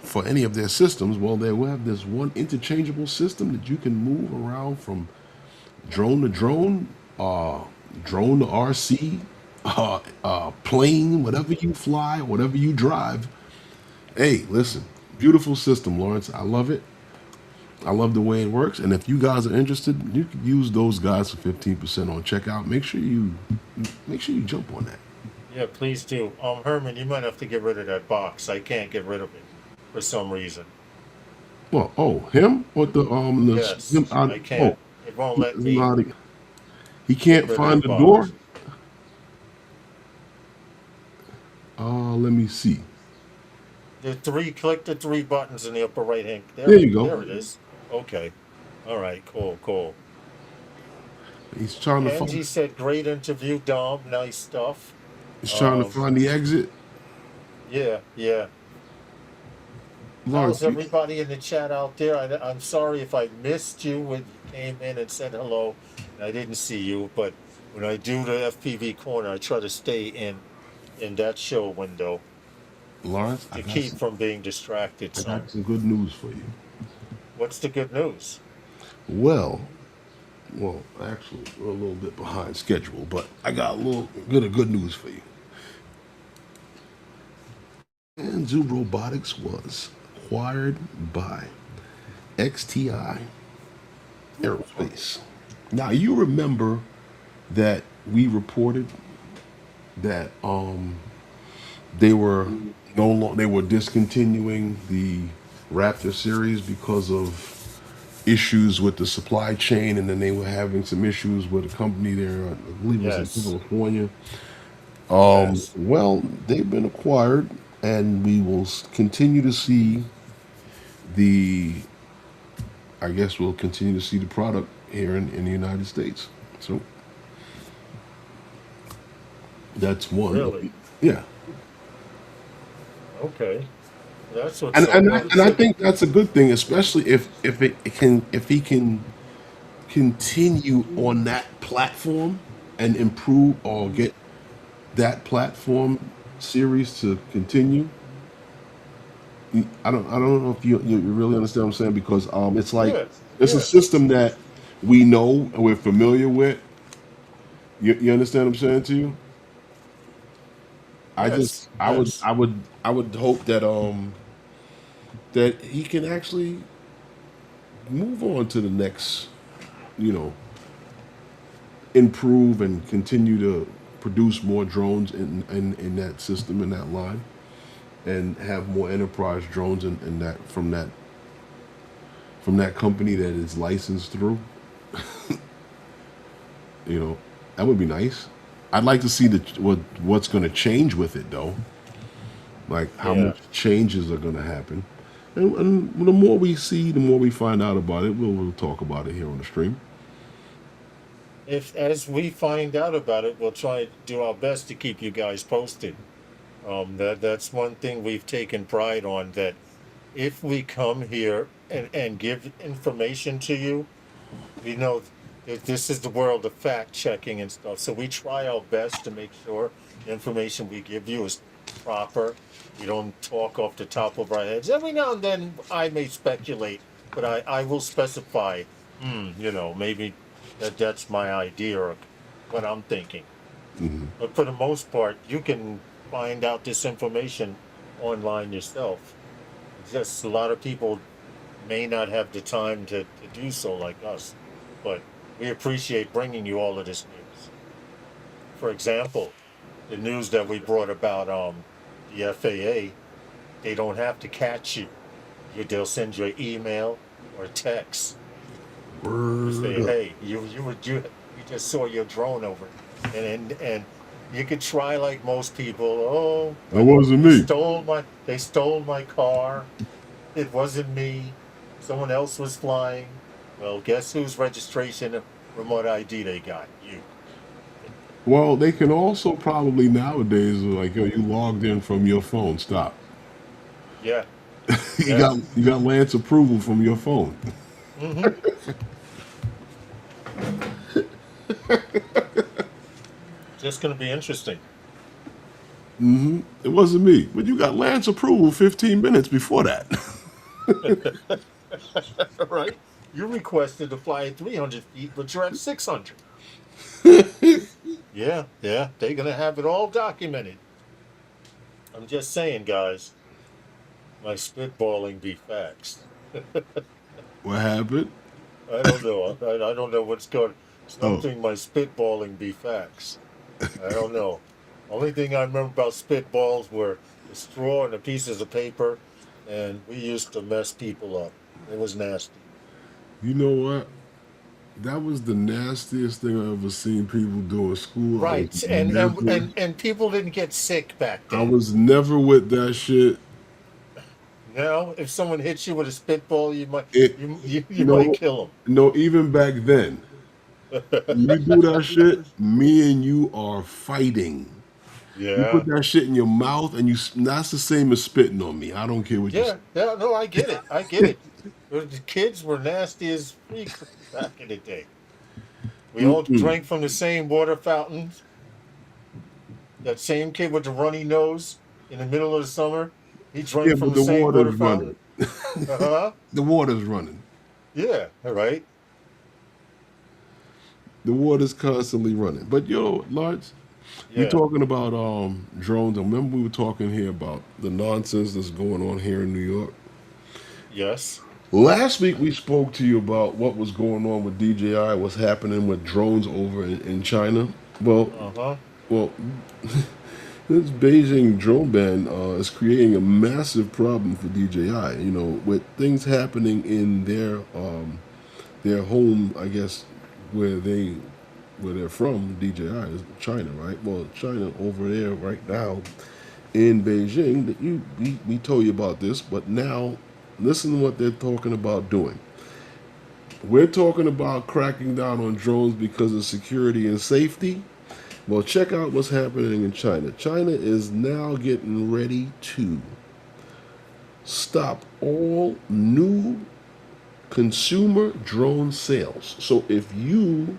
for any of their systems, well, they will have this one interchangeable system that you can move around from drone to drone, drone to RC, plane, whatever you fly, whatever you drive. Hey, listen, beautiful system, Lawrence. I love it. I love the way it works. And if you guys are interested, you can use those guys for 15% on checkout. Make sure you jump on that. Yeah, please do. Herman, you might have to get rid of that box. I can't get rid of it for some reason. Well, oh, him? What him? Yes, I can't. Oh, It won't he let doesn't know me how to- he get can't rid of find that the door. box. Let me see. Click the three buttons in the upper right hand. There you go. There it is. Okay. All right, cool, cool. He's trying to find. Angie said, great interview, Dom. Nice stuff. He's trying to Um, find the exit. yeah, yeah. Lawrence, How's everybody in the chat out there? I'm sorry if I missed you when you came in and said hello and I didn't see you, but when I do the FPV corner, I try to stay in that show window Lawrence, to keep from being distracted I some. got some good news for you. What's the good news? Well, actually, we're a little bit behind schedule, but I got a little bit of good news for you. Anzu Robotics was acquired by XTI Aerospace. Now, you remember that we reported that they were discontinuing the Raptor series because of issues with the supply chain, and then they were having some issues with a company there, I believe it was in Yes, California. yes. Well, they've been acquired, and we will continue to see the. I guess we'll continue to see the product here in the United States. So that's one. Really? Yeah, Okay. That's what's and up. and I, Well, and I think that's a good thing, especially if he can continue on that platform and improve or get that platform series to continue. I don't know if you really understand what I'm saying, because it's like yeah, it's a yeah. system that we know and we're familiar with. You understand what I'm saying to you? I just Yes, yes. I would hope that he can actually move on to the next, you know, improve and continue to produce more drones in that system, in that line, and have more enterprise drones in that from that company that is licensed through. You know, that would be nice. I'd like to see what's going to change with it, though. Like how Yeah. much changes are going to happen, and the more we see, the more we find out about it. We'll talk about it here on the stream. If as we find out about it, we'll try to do our best to keep you guys posted. That's one thing we've taken pride on, that if we come here and give information to you, we know that this is the world of fact checking and stuff. So we try our best to make sure the information we give you is proper. We don't talk off the top of our heads. Every now and then I may speculate, but I will specify, maybe that's my idea or what I'm thinking. But for the most part, you can find out this information online yourself. It's just a lot of people may not have the time to do so like us. But we appreciate bringing you all of this news. for example, the news that we brought about the FAA, they don't have to catch you. They'll send you an email or text. You say, Word up. hey, you just saw your drone over, and you could try like most people. Oh, That wasn't me. they stole my car. It wasn't me. Someone else was flying. Well, guess whose registration and remote ID they got? You. Well, they can also probably nowadays like, yo, you logged in from your phone. Stop. Yeah, you yeah. got Lance approval from your phone. Hmm. Just gonna be interesting. It wasn't me, but you got Lance approval 15 minutes before that. Right? You requested to fly at 300 feet, but you're at 600. Yeah, yeah. They're gonna have it all documented. I'm just saying, guys. My spitballing be facts. What happened? I don't know. I don't know what's going. Oh, Something my spitballing be facts. I don't know. Only thing I remember about spitballs were the straw and the pieces of paper, and we used to mess people up. It was nasty. you know what? That was the nastiest thing I ever seen people do in school. Right, and people didn't get sick back I then. was never with that shit. Now, if someone hits you with a spitball, It, you might no, kill no, even back then, them. you do that shit, me and you are fighting. You put Yeah, that shit in your mouth, and that's the same as spitting on me. I don't care what you say. yeah, yeah. No, I get it. I get it. The kids were nasty as freak back in the day. We all Mm-mm. drank from the same water fountains. That same kid with the runny nose in the middle of the summer, he Yeah, drank from but the the same water water's fountain. running. Uh-huh. The water's running. Yeah, all right. The water's constantly running. But yo, Lawrence, we Yeah. talking about drones. And remember we were talking here about the nonsense that's going on here in New York. Yes. Last week we spoke to you about what was going on with DJI, what's happening with drones over in China. Well, Uh-huh. well, this Beijing drone ban is creating a massive problem for DJI. You know, with things happening in their home, I guess, where they're from. DJI is China, right? Well, China over there right now in Beijing. That we told you about this, but now listen to what they're talking about doing. We're talking about cracking down on drones because of security and safety. Well, check out what's happening in China. China is now getting ready to stop all new consumer drone sales. So if you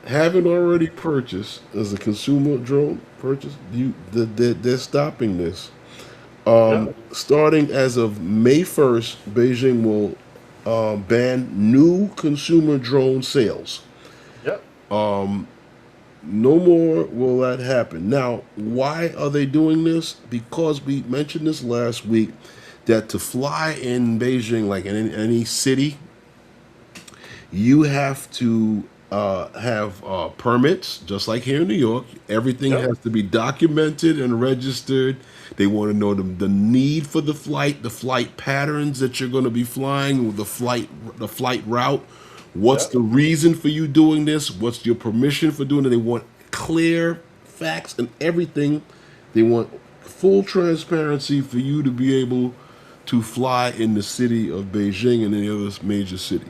haven't already purchased as a consumer drone purchase, they're stopping this. Yep. Starting as of May 1st, Beijing will ban new consumer drone sales. Yep. No more will that happen. Now, why are they doing this? Because we mentioned this last week that to fly in Beijing, like in any city, you have to have permits, just like here in New York. Everything Yep. has to be documented and registered. They want to know the need for the flight patterns that you're going to be flying, the flight route. What's Yep. the reason for you doing this? What's your permission for doing it? They want clear facts and everything. They want full transparency for you to be able to fly in the city of Beijing and any other major city.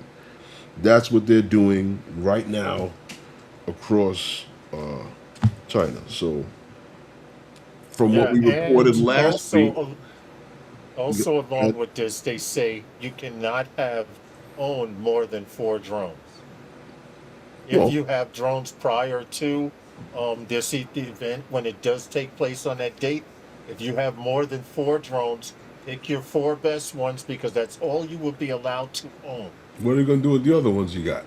That's what they're doing right now across China. So, from what Yeah. we reported And last week, also uh, along with this, they say you cannot have owned more than 4 drones. If well, you have drones prior to the event, when it does take place on that date, if you have more than 4 drones, pick your 4 best ones because that's all you will be allowed to own. what are they going to do with the other ones you got?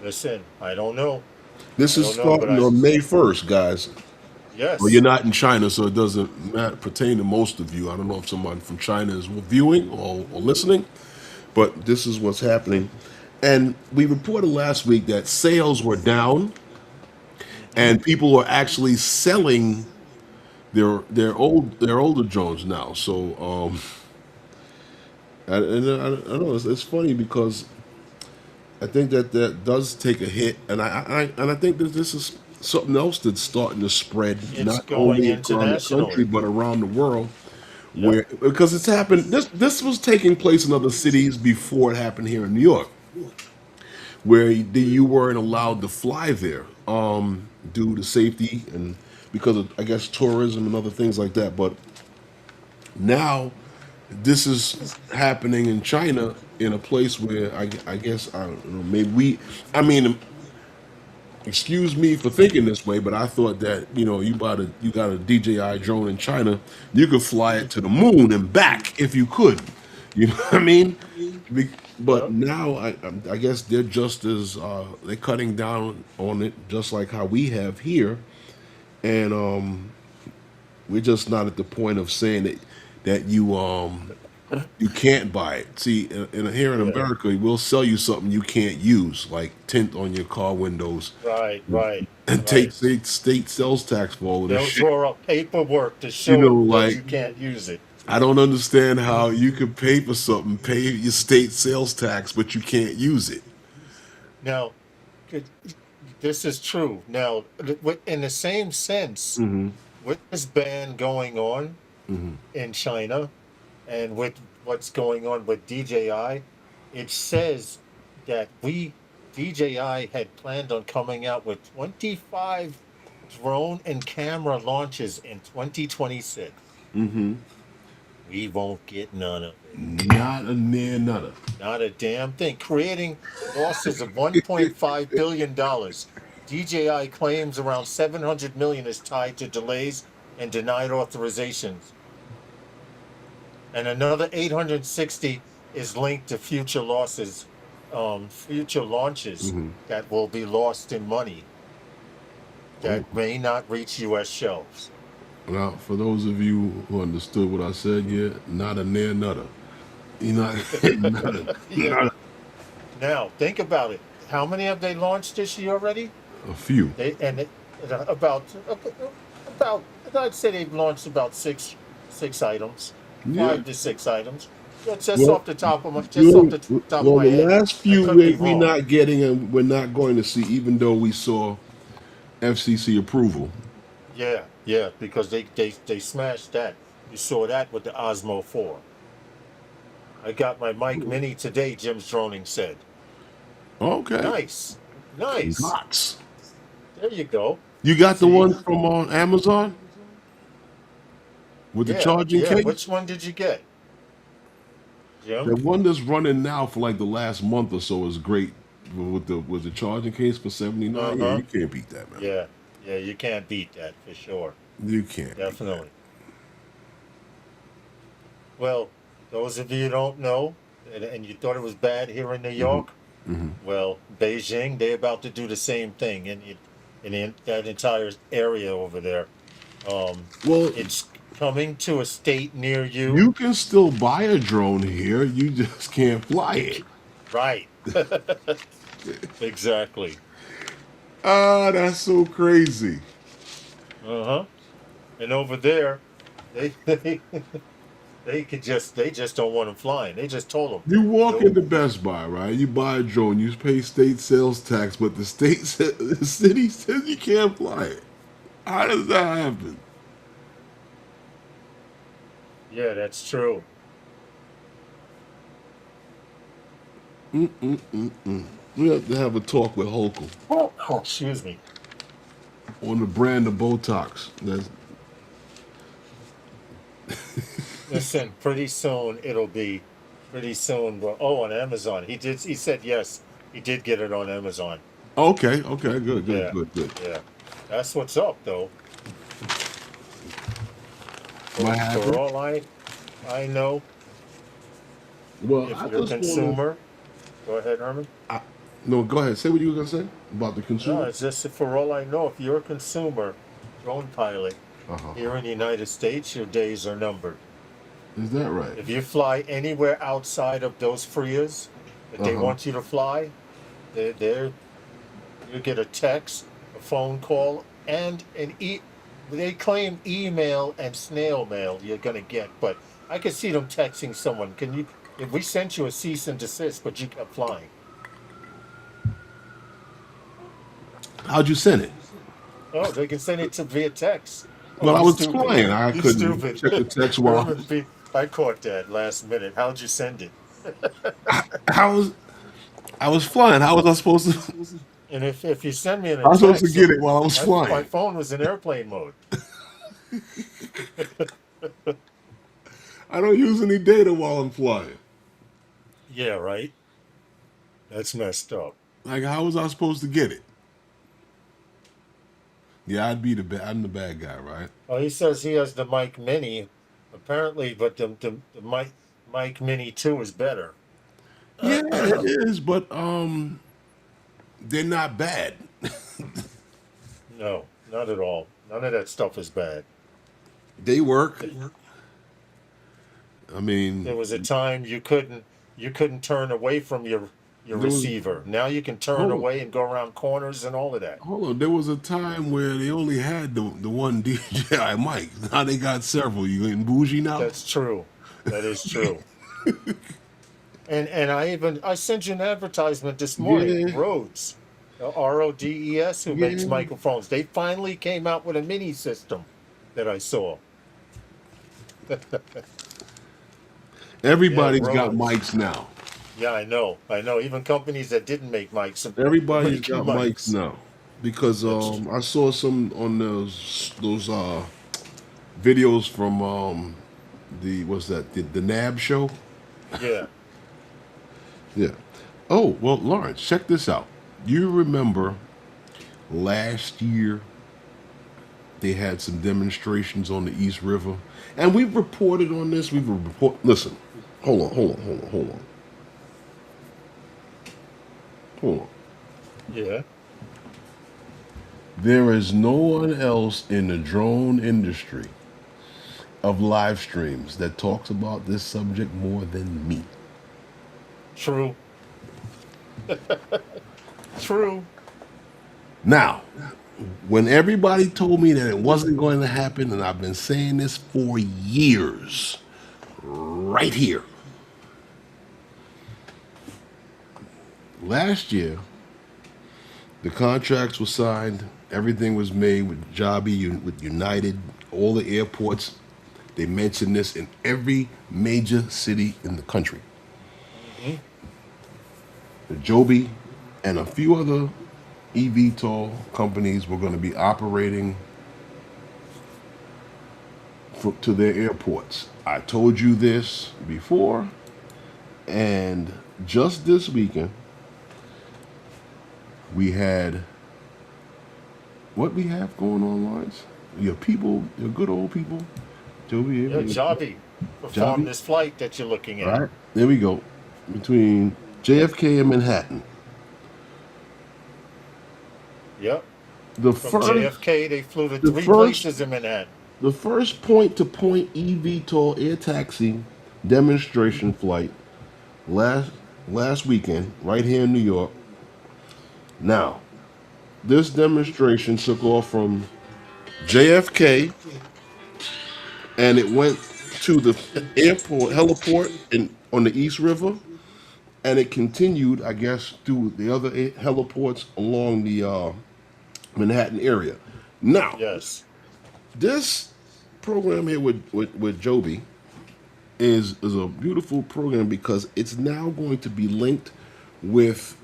Listen, I don't know. This I is don't know, but starting on May 1st, guys. Well, you're yes. not in China, so it doesn't pertain to most of you. I don't know if someone from China is viewing or listening, but this is what's happening. And we reported last week that sales were down and people are actually selling their older drones now. So I know it's funny because I think that that does take a hit, and I think that this is something else that's starting to spread It's not going only around the country internationally. but around the world. Yep. Where because it's happened, this was taking place in other cities before it happened here in New York, where you weren't allowed to fly there due to safety and because of I guess tourism and other things like that. But now this is happening in China in a place where I guess I don't know maybe I mean excuse me for thinking this way, but I thought that you got a DJI drone in China, you could fly it to the moon and back if you could. You know what I mean? But Yep. now I guess they're just as they're cutting down on it, just like how we have here, and we're just not at the point of saying that you can't buy it. See, here in Yeah. America, we'll sell you something you can't use, like tint on your car windows Right. Right. and take Right. state sales tax for all of this They'll shit. draw up paperwork to You show know, it that like you can't use it. I don't understand how you could pay for something, pay your state sales tax, but you can't use it. Now, it- this is true. Now, in the same sense, Hmm. with this ban going on in China and with what's going on with DJI, it says that DJI had planned on coming out with 25 drone and camera launches in 2026. Hmm. We won't get none of it. Not a near nutter. Not a damn thing. Creating losses of $1.5 billion. DJI claims around 700 million is tied to delays and denied authorizations. And another 860 is linked to future losses, future launches that will be lost in money Oh, that may not reach US shelves. now, for those of you who understood what I said, yeah, not a near nutter. You know, not Yeah. not Now, think about it. How many have they launched this year already? a few. They and it, about I'd say they've launched about six items, Yeah. 5 to 6 items. That's just Well, off the top of my you top of well, my the head. last I few could be we wrong. not getting and we're not going to see, even though we saw FCC approval. Yeah, yeah, because they smashed that. You saw that with the Osmo 4. I got my Mike Mini today. Jim's droning said, Okay. "Nice, nice. Congrats. There you go. You got the See, one from on Amazon with the yeah, charging yeah. case? Which one did you get, The Jim? one that's running now for like the last month or so is great with the charging case for 79. Uh Yeah, huh. you can't beat that, man. Yeah, yeah. You can't beat that for sure. You can't beat that. Definitely. Well, those of you who don't know, and you thought it was bad here in New York, well, Beijing, they're about to do the same thing in that entire area over there. Well, It's coming to a state near you you. can still buy a drone here. You just can't fly You it. right. Exactly. Ah, that's so crazy. Uh-huh. And over there, they they just don't want them flying. They just told them, You walk nope. into Best Buy, right? You buy a drone. You pay state sales tax, but the the city says you can't fly it. How does that happen? Yeah, that's true. We have to have a talk with Holcomb Oh, excuse me. on the brand of Botox. That's Listen, pretty soon it'll be pretty soon. Oh, on Amazon. He said yes. He did get it on Amazon. okay. Okay, good, good, Yeah. good, good. Yeah. That's what's up though. What For happened? all I know, Well, if I you're a just want to. consumer, go ahead, Herman. No, go ahead. Say what you were gonna say about the No, consumer. it's just that for all I know, if you're a consumer drone pilot Uh huh. here in the United States, your days are numbered. Is that right? If you fly anywhere outside of those FRIAs that Uh they huh. want you to fly, they're you get a text a phone call, and they claim email and snail mail you're gonna get, but I could see them texting someone. Can you? If we sent you a cease and desist, but you kept flying. How'd you send it? Oh, they can send it to via text. Oh, Well, I you was stupid. flying. I You couldn't stupid. check the text while I caught that last minute. How'd you send it? I I was flying. How was I supposed to? And if you send me in I a was supposed to text, get it while I was my flying. phone was in airplane mode. I don't use any data while I'm flying. Yeah, right. That's messed up. Like, how was I supposed to get it? Yeah, I'm the bad guy, right? Oh, he says he has the Mike Mini, apparently, but the Mike Mini 2 is better. Yeah, it is, but they're not bad. No, not at all. None of that stuff is bad. They work. I There mean, was a time you couldn't turn away from your there was receiver. Now you can turn hold away and go around corners and all of that. hold on. There was a time where they only had the one DJI mic. Now they got several. You getting bougie now? That's true. That is true. And I sent you an advertisement this morning. Yeah, Rhodes, Rodes, who makes yeah. microphones. They finally came out with a mini system that I saw. Yeah, Everybody's got Rhodes. mics now. Yeah, I know. I know. Even companies that didn't make mics are Everybody's making got mics mics. now because That's true. I saw some on those videos from the what's that the NAB show. Yeah. Yeah. Oh well, Lawrence, check this out. You remember last year they had some demonstrations on the East River, and we've reported on this. We've report. Listen, hold on. Hold on. Yeah. There is no one else in the drone industry of live streams that talks about this subject more than me. True. True. Now, when everybody told me that it wasn't going to happen, and I've been saying this for years, right here, last year, the contracts were signed, everything was made with Joby, with United, all the airports. They mentioned this in every major city in the country. Hmm. The Joby and a few other eVTOL companies were going to be operating to their airports. I told you this before, and just this weekend, we had what we have going on, Lawrence. Your people, your good old people, Joby, Yeah, Joby performed Joby, this flight that you're looking at. right? There we go. Between JFK and Manhattan. Yep. The From first, JFK, they flew to the three first, places in Manhattan. the first point-to-point eVTOL air taxi demonstration flight last last weekend, right here in New York. Now, this demonstration took off from JFK and it went to the airport, heliport on the East River, and it continued, I guess, through the other heliports along the Manhattan area. Now, Yes. this program here with Joby is a beautiful program because it's now going to be linked with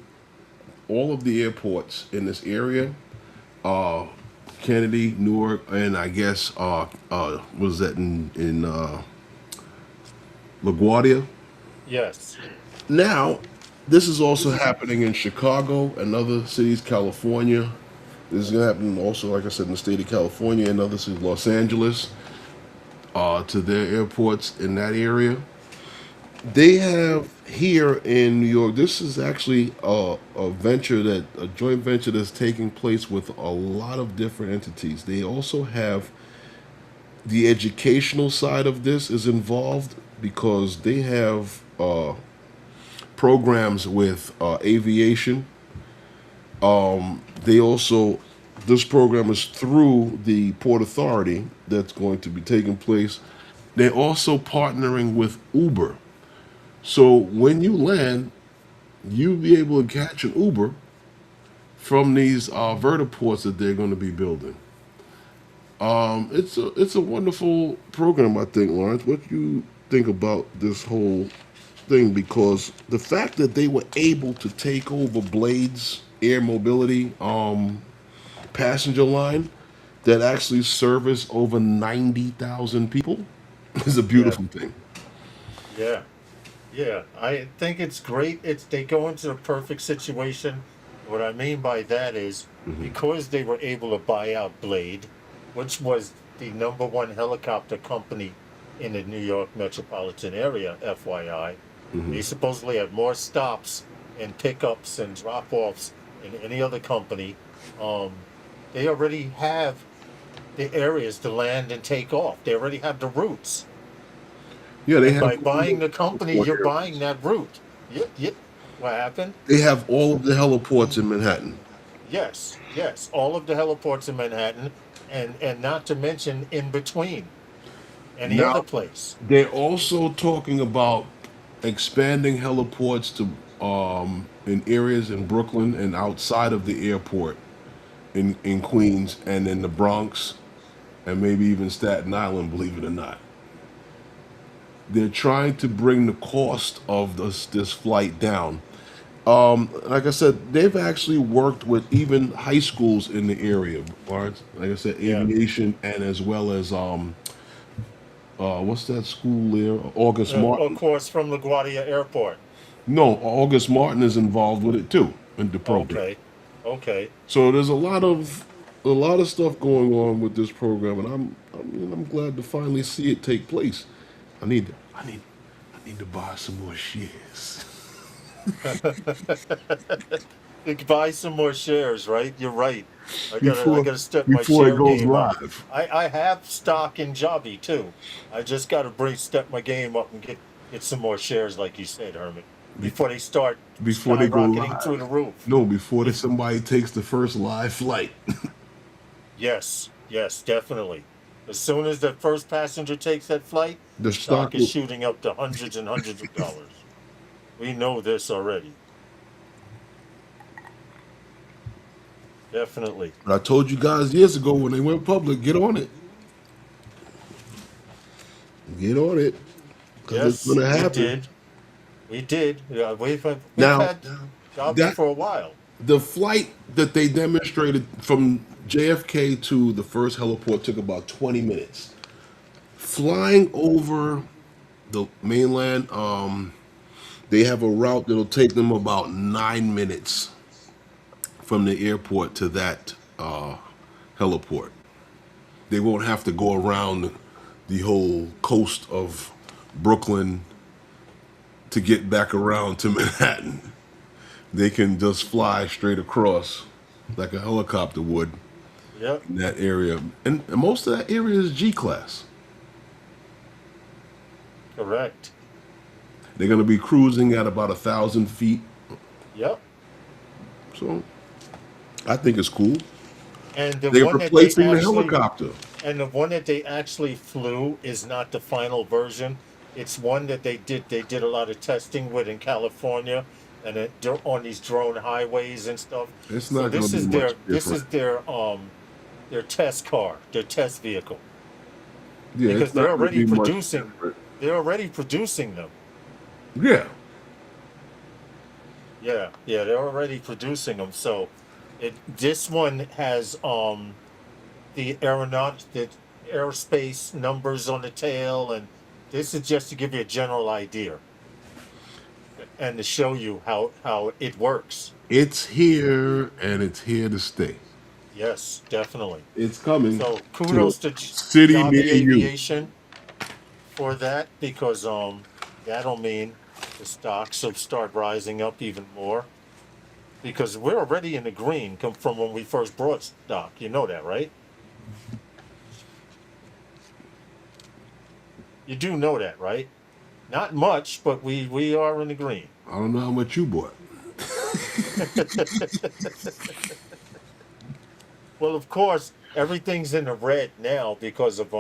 all of the airports in this area, uh, Kennedy, Newark, and I guess was that in LaGuardia. Yes. Now, this is also happening in Chicago and other cities, California. This is going to happen also, like I said, in the state of California and other cities, Los Angeles, to their airports in that area. They have here in New York, this is actually a joint venture that's taking place with a lot of different entities. They also have the educational side of this is involved because they have programs with aviation. They also This program is through the Port Authority that's going to be taking place. They're also partnering with Uber. So when you land, you'll be able to catch an Uber from these vertiports that they're going to be building. It's a wonderful program, I think, Lawrence. What do you think about this whole thing? Because the fact that they were able to take over Blade's air mobility passenger line that actually service over 90,000 people is a Yeah, beautiful thing. yeah, yeah. I think it's great. They go into the perfect situation. What I mean by that is because they were able to buy out Blade, which was the number one helicopter company in the New York metropolitan area, FYI. They supposedly have more stops and pickups and drop-offs than any other company. Um, they already have the areas to land and take off. They already have the routes. Yeah, they And have by buying the company, you're buying that route. Yep. What happened? they have all of the heliports in Manhattan. Yes, yes. All of the heliports in Manhattan, and not to mention in between any other Now place. they're also talking about expanding heliports to in areas in Brooklyn and outside of the airport in Queens and in the Bronx and maybe even Staten Island, believe it or not. They're trying to bring the cost of this flight down. Like I said, they've actually worked with even high schools in the area, Barnes. Like I said, Yeah. aviation and as well as what's that school there? August Of Martin. course, from LaGuardia Airport. No, August Martin is involved with it too in the program. Okay. Okay. So there's a lot of stuff going on with this program, and I'm glad to finally see it take place. I need to buy some more shares. You can buy some more shares, right? You're right. I before gotta step my before it share goes game up. live. I have stock in Joby too. I just gotta step my game up and get some more shares, like you said, Herman, before they start Before they go skyrocketing through the live. roof. No, before Bef- somebody takes the first live flight. yes, yes, definitely. As soon as the first passenger takes that flight, the stock stock is will, shooting up to hundreds and hundreds of dollars. We know this already. Definitely. I told you guys years ago when they went public, get on it. Get on it. Because it's Yes, gonna we happen. did. We did. Yeah, we've Now had Joby that for a while. the flight that they demonstrated from JFK to the first heliport took about 20 minutes. Flying over the mainland, they have a route that'll take them about 9 minutes from the airport to that heliport. They won't have to go around the whole coast of Brooklyn to get back around to Manhattan. They can just fly straight across like a helicopter would Yep, in that area. And most of that area is G class. correct. They're going to be cruising at about 1,000 feet. Yep. So I think it's cool. And the They're one that they replacing the actually helicopter. and the one that they actually flew is not the final version. It's one that they did a lot of testing with in California and on these drone highways and stuff. It's So not going this to be is much this different. is their test car, their test vehicle. Yeah, Because it's not going to be much different. they're already producing them. Yeah. Yeah, they're already producing them. So this one has the aerospace numbers on the tail, and this is just to give you a general idea and to show you how it works. It's here and it's here to stay. Yes, definitely. It's coming So to a kudos to city near Joby you. Aviation for that, because that'll mean the stocks will start rising up even more, because we're already in the green from when we first brought stock. You know that, right? You do know that, right? Not much, but we are in the green. I don't know how much you bought. Well, of course, everything's in the red now because of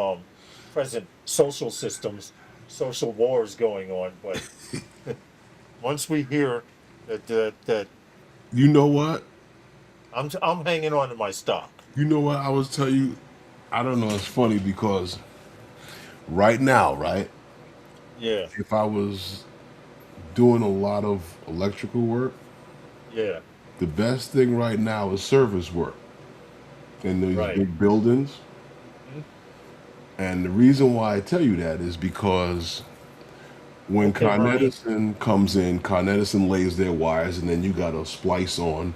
present social systems, social wars going on. But once we hear that You know what? I'm hanging on to my stock. You know what? I was tell you. I don't know. It's funny because right now, right? Yeah, If I was doing a lot of electrical work, yeah, the best thing right now is service work in these right. big buildings. Hmm. And the reason why I tell you that is because when Okay, Con Ronnie. Edison comes in, Con Edison lays their wires, and then you got to splice on,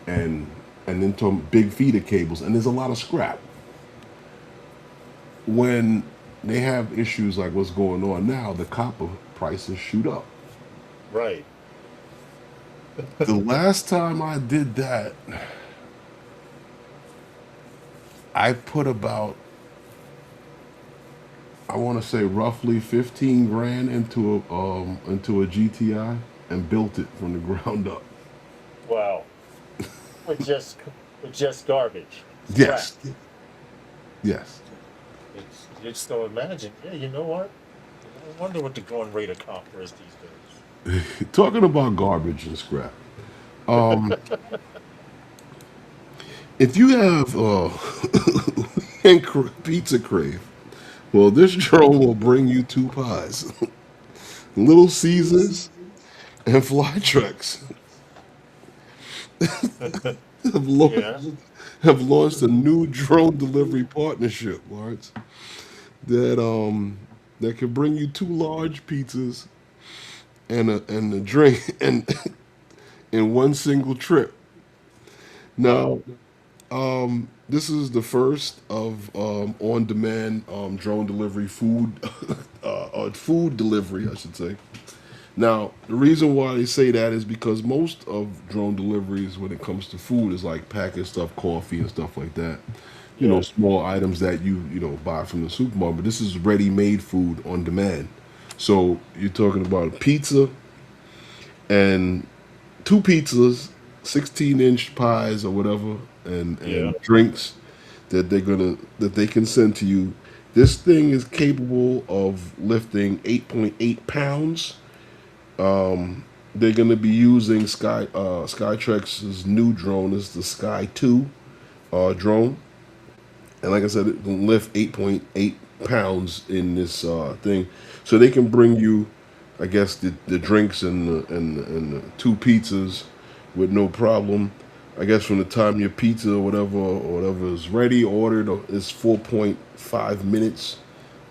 and into big feeder cables, and there's a lot of scrap. When they have issues like what's going on now, the copper prices shoot up. Right. The last time I did that, I put about, I want to say roughly 15 grand into a GTI and built it from the ground up. Wow. With just with just garbage, scrap. Yes, yes. You just don't imagine. Yeah, you know what? I wonder what the going rate of copper is these Talking about garbage and scrap. If you have pizza crave, well, this drone will bring you two pies, Little Caesars and Fly Trucks. days. Have launched, Yeah. have launched a new drone delivery partnership, Lawrence, that can bring you two large pizzas and a drink and in one single trip. Wow. Now, this is the first of on-demand drone delivery food, food delivery, I should say. Now, the reason why they say that is because most of drone deliveries, when it comes to food, is like packaged stuff, coffee and stuff like that. You know, Yeah. small items that you know buy from the supermarket. But this is ready-made food on demand. So you're talking about pizza and two pizzas, 16-inch pies or whatever, Yeah. and drinks that they can send to you. This thing is capable of lifting 8.8 pounds. They're going to be using Skytrek's new drone. Is the Sky 2 drone, and like I said, it can lift 8.8 pounds in this thing, so they can bring you, I guess, the drinks and the two pizzas with no problem. I guess from the time your pizza or whatever is ready, ordered, it's 4.5 minutes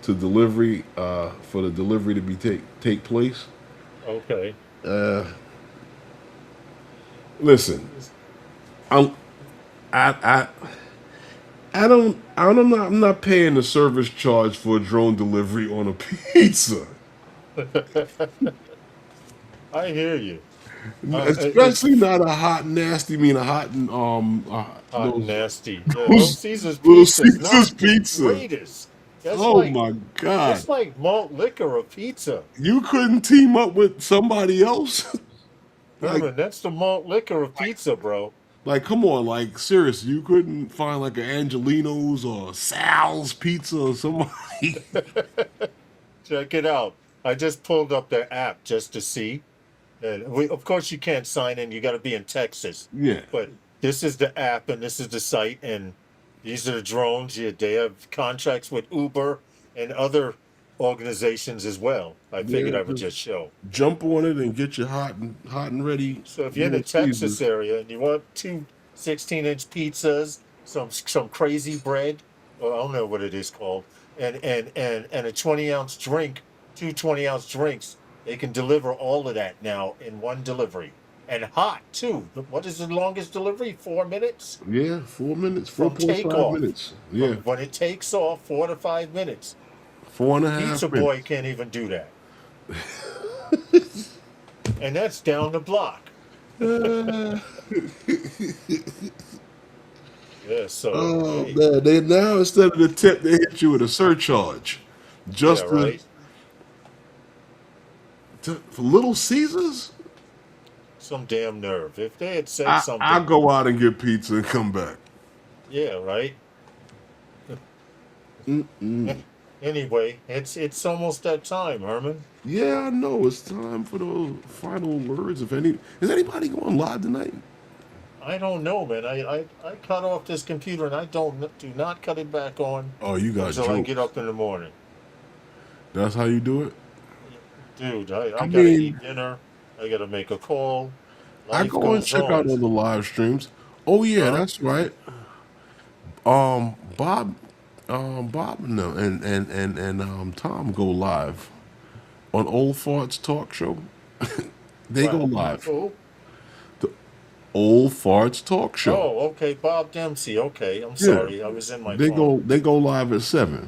to delivery for the delivery to be take place. Okay. Listen, I'm I I'm not paying the service charge for a drone delivery on a pizza. I hear you. It's Especially not a hot nasty, mean a hot and hot and nasty. Yeah, Little those Caesar's little pizza is Caesar's not the pizza. greatest. That's Oh like my god. that's like malt liquor of pizza. You couldn't team up with somebody else? like Herman, that's the malt liquor of pizza, bro. come on, like seriously, you couldn't find like an Angelino's or Sal's pizza or somebody. Check it out. I just pulled up their app just to see. And of course, you can't sign in. You got to be in Texas. Yeah. But this is the app and this is the site. And these are the drones. Yeah, they have contracts with Uber and other organizations as well. I figured Yeah, I would just just show. jump on it and get you hot and ready So if you're in the Little Texas Caesars. area and you want two 16-inch pizzas, some crazy bread, or I don't know what it is called, and a 20-ounce drink, two 20-ounce drinks, they can deliver all of that now in one delivery. And hot too. What is the longest delivery? 4 minutes Yeah, 4 minutes, from 4.5 takeoff. minutes. Yeah, From when it takes off, 4 to 5 minutes. four and a Pizza half Boy minutes. can't even do that. And that's down the block. Yeah, so Oh hey, man, they now instead of the tip, they hit you with a surcharge, yeah, just right. for Little Caesars. Some damn nerve. If they had said I something, go out and get pizza and come back. Yeah, right. Anyway, it's almost that time, Herman. Yeah, I know. It's time for the final words. If any, is anybody going live tonight? I don't know, man. I cut off this computer and I do not cut it back on Oh, you got until I get jokes. up in the morning. That's how you do it. Dude, I I gotta mean, eat dinner. I gotta make a call. I Life go and goes check out on. all the live streams. Oh yeah, Huh? that's right. Bob, Bob and Tom go live on Old Farts Talk Show. They go live. Who? The Old Farts Talk Show. Oh, okay. Bob Dempsey. Okay. I'm Yeah, sorry. I was in my phone. they go live at 7.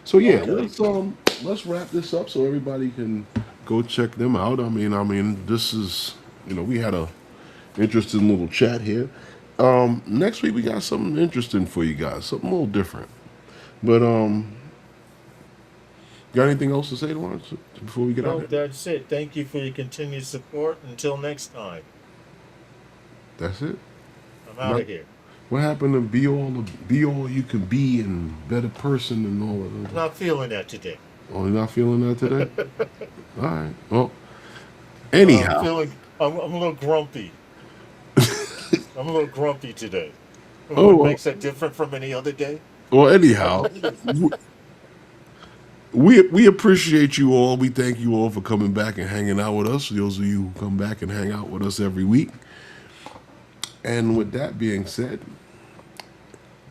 So yeah, Okay. let's wrap this up so everybody can go check them out. I mean, this is we had a interesting little chat here. Next week we got something interesting for you guys, something a little different. But got anything else to say, Lawrence, before we get out No, of here? that's it. Thank you for your continued support. Until next time, That's it. I'm out What, of here. what happened to be all you can be and better person and all of that? Not feeling that today. Oh, you're not feeling that today? All right. Well, I'm anyhow. feeling. I'm a little grumpy. I'm a little grumpy today. Oh, What makes that different from any other day? anyhow. We appreciate you all. We thank you all for coming back and hanging out with us. Those of you who come back and hang out with us every week. And with that being said,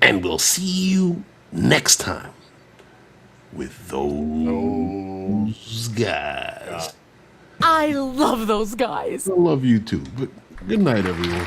and we'll see you next time with those guys. I love those guys. I love you too. But good night, everyone.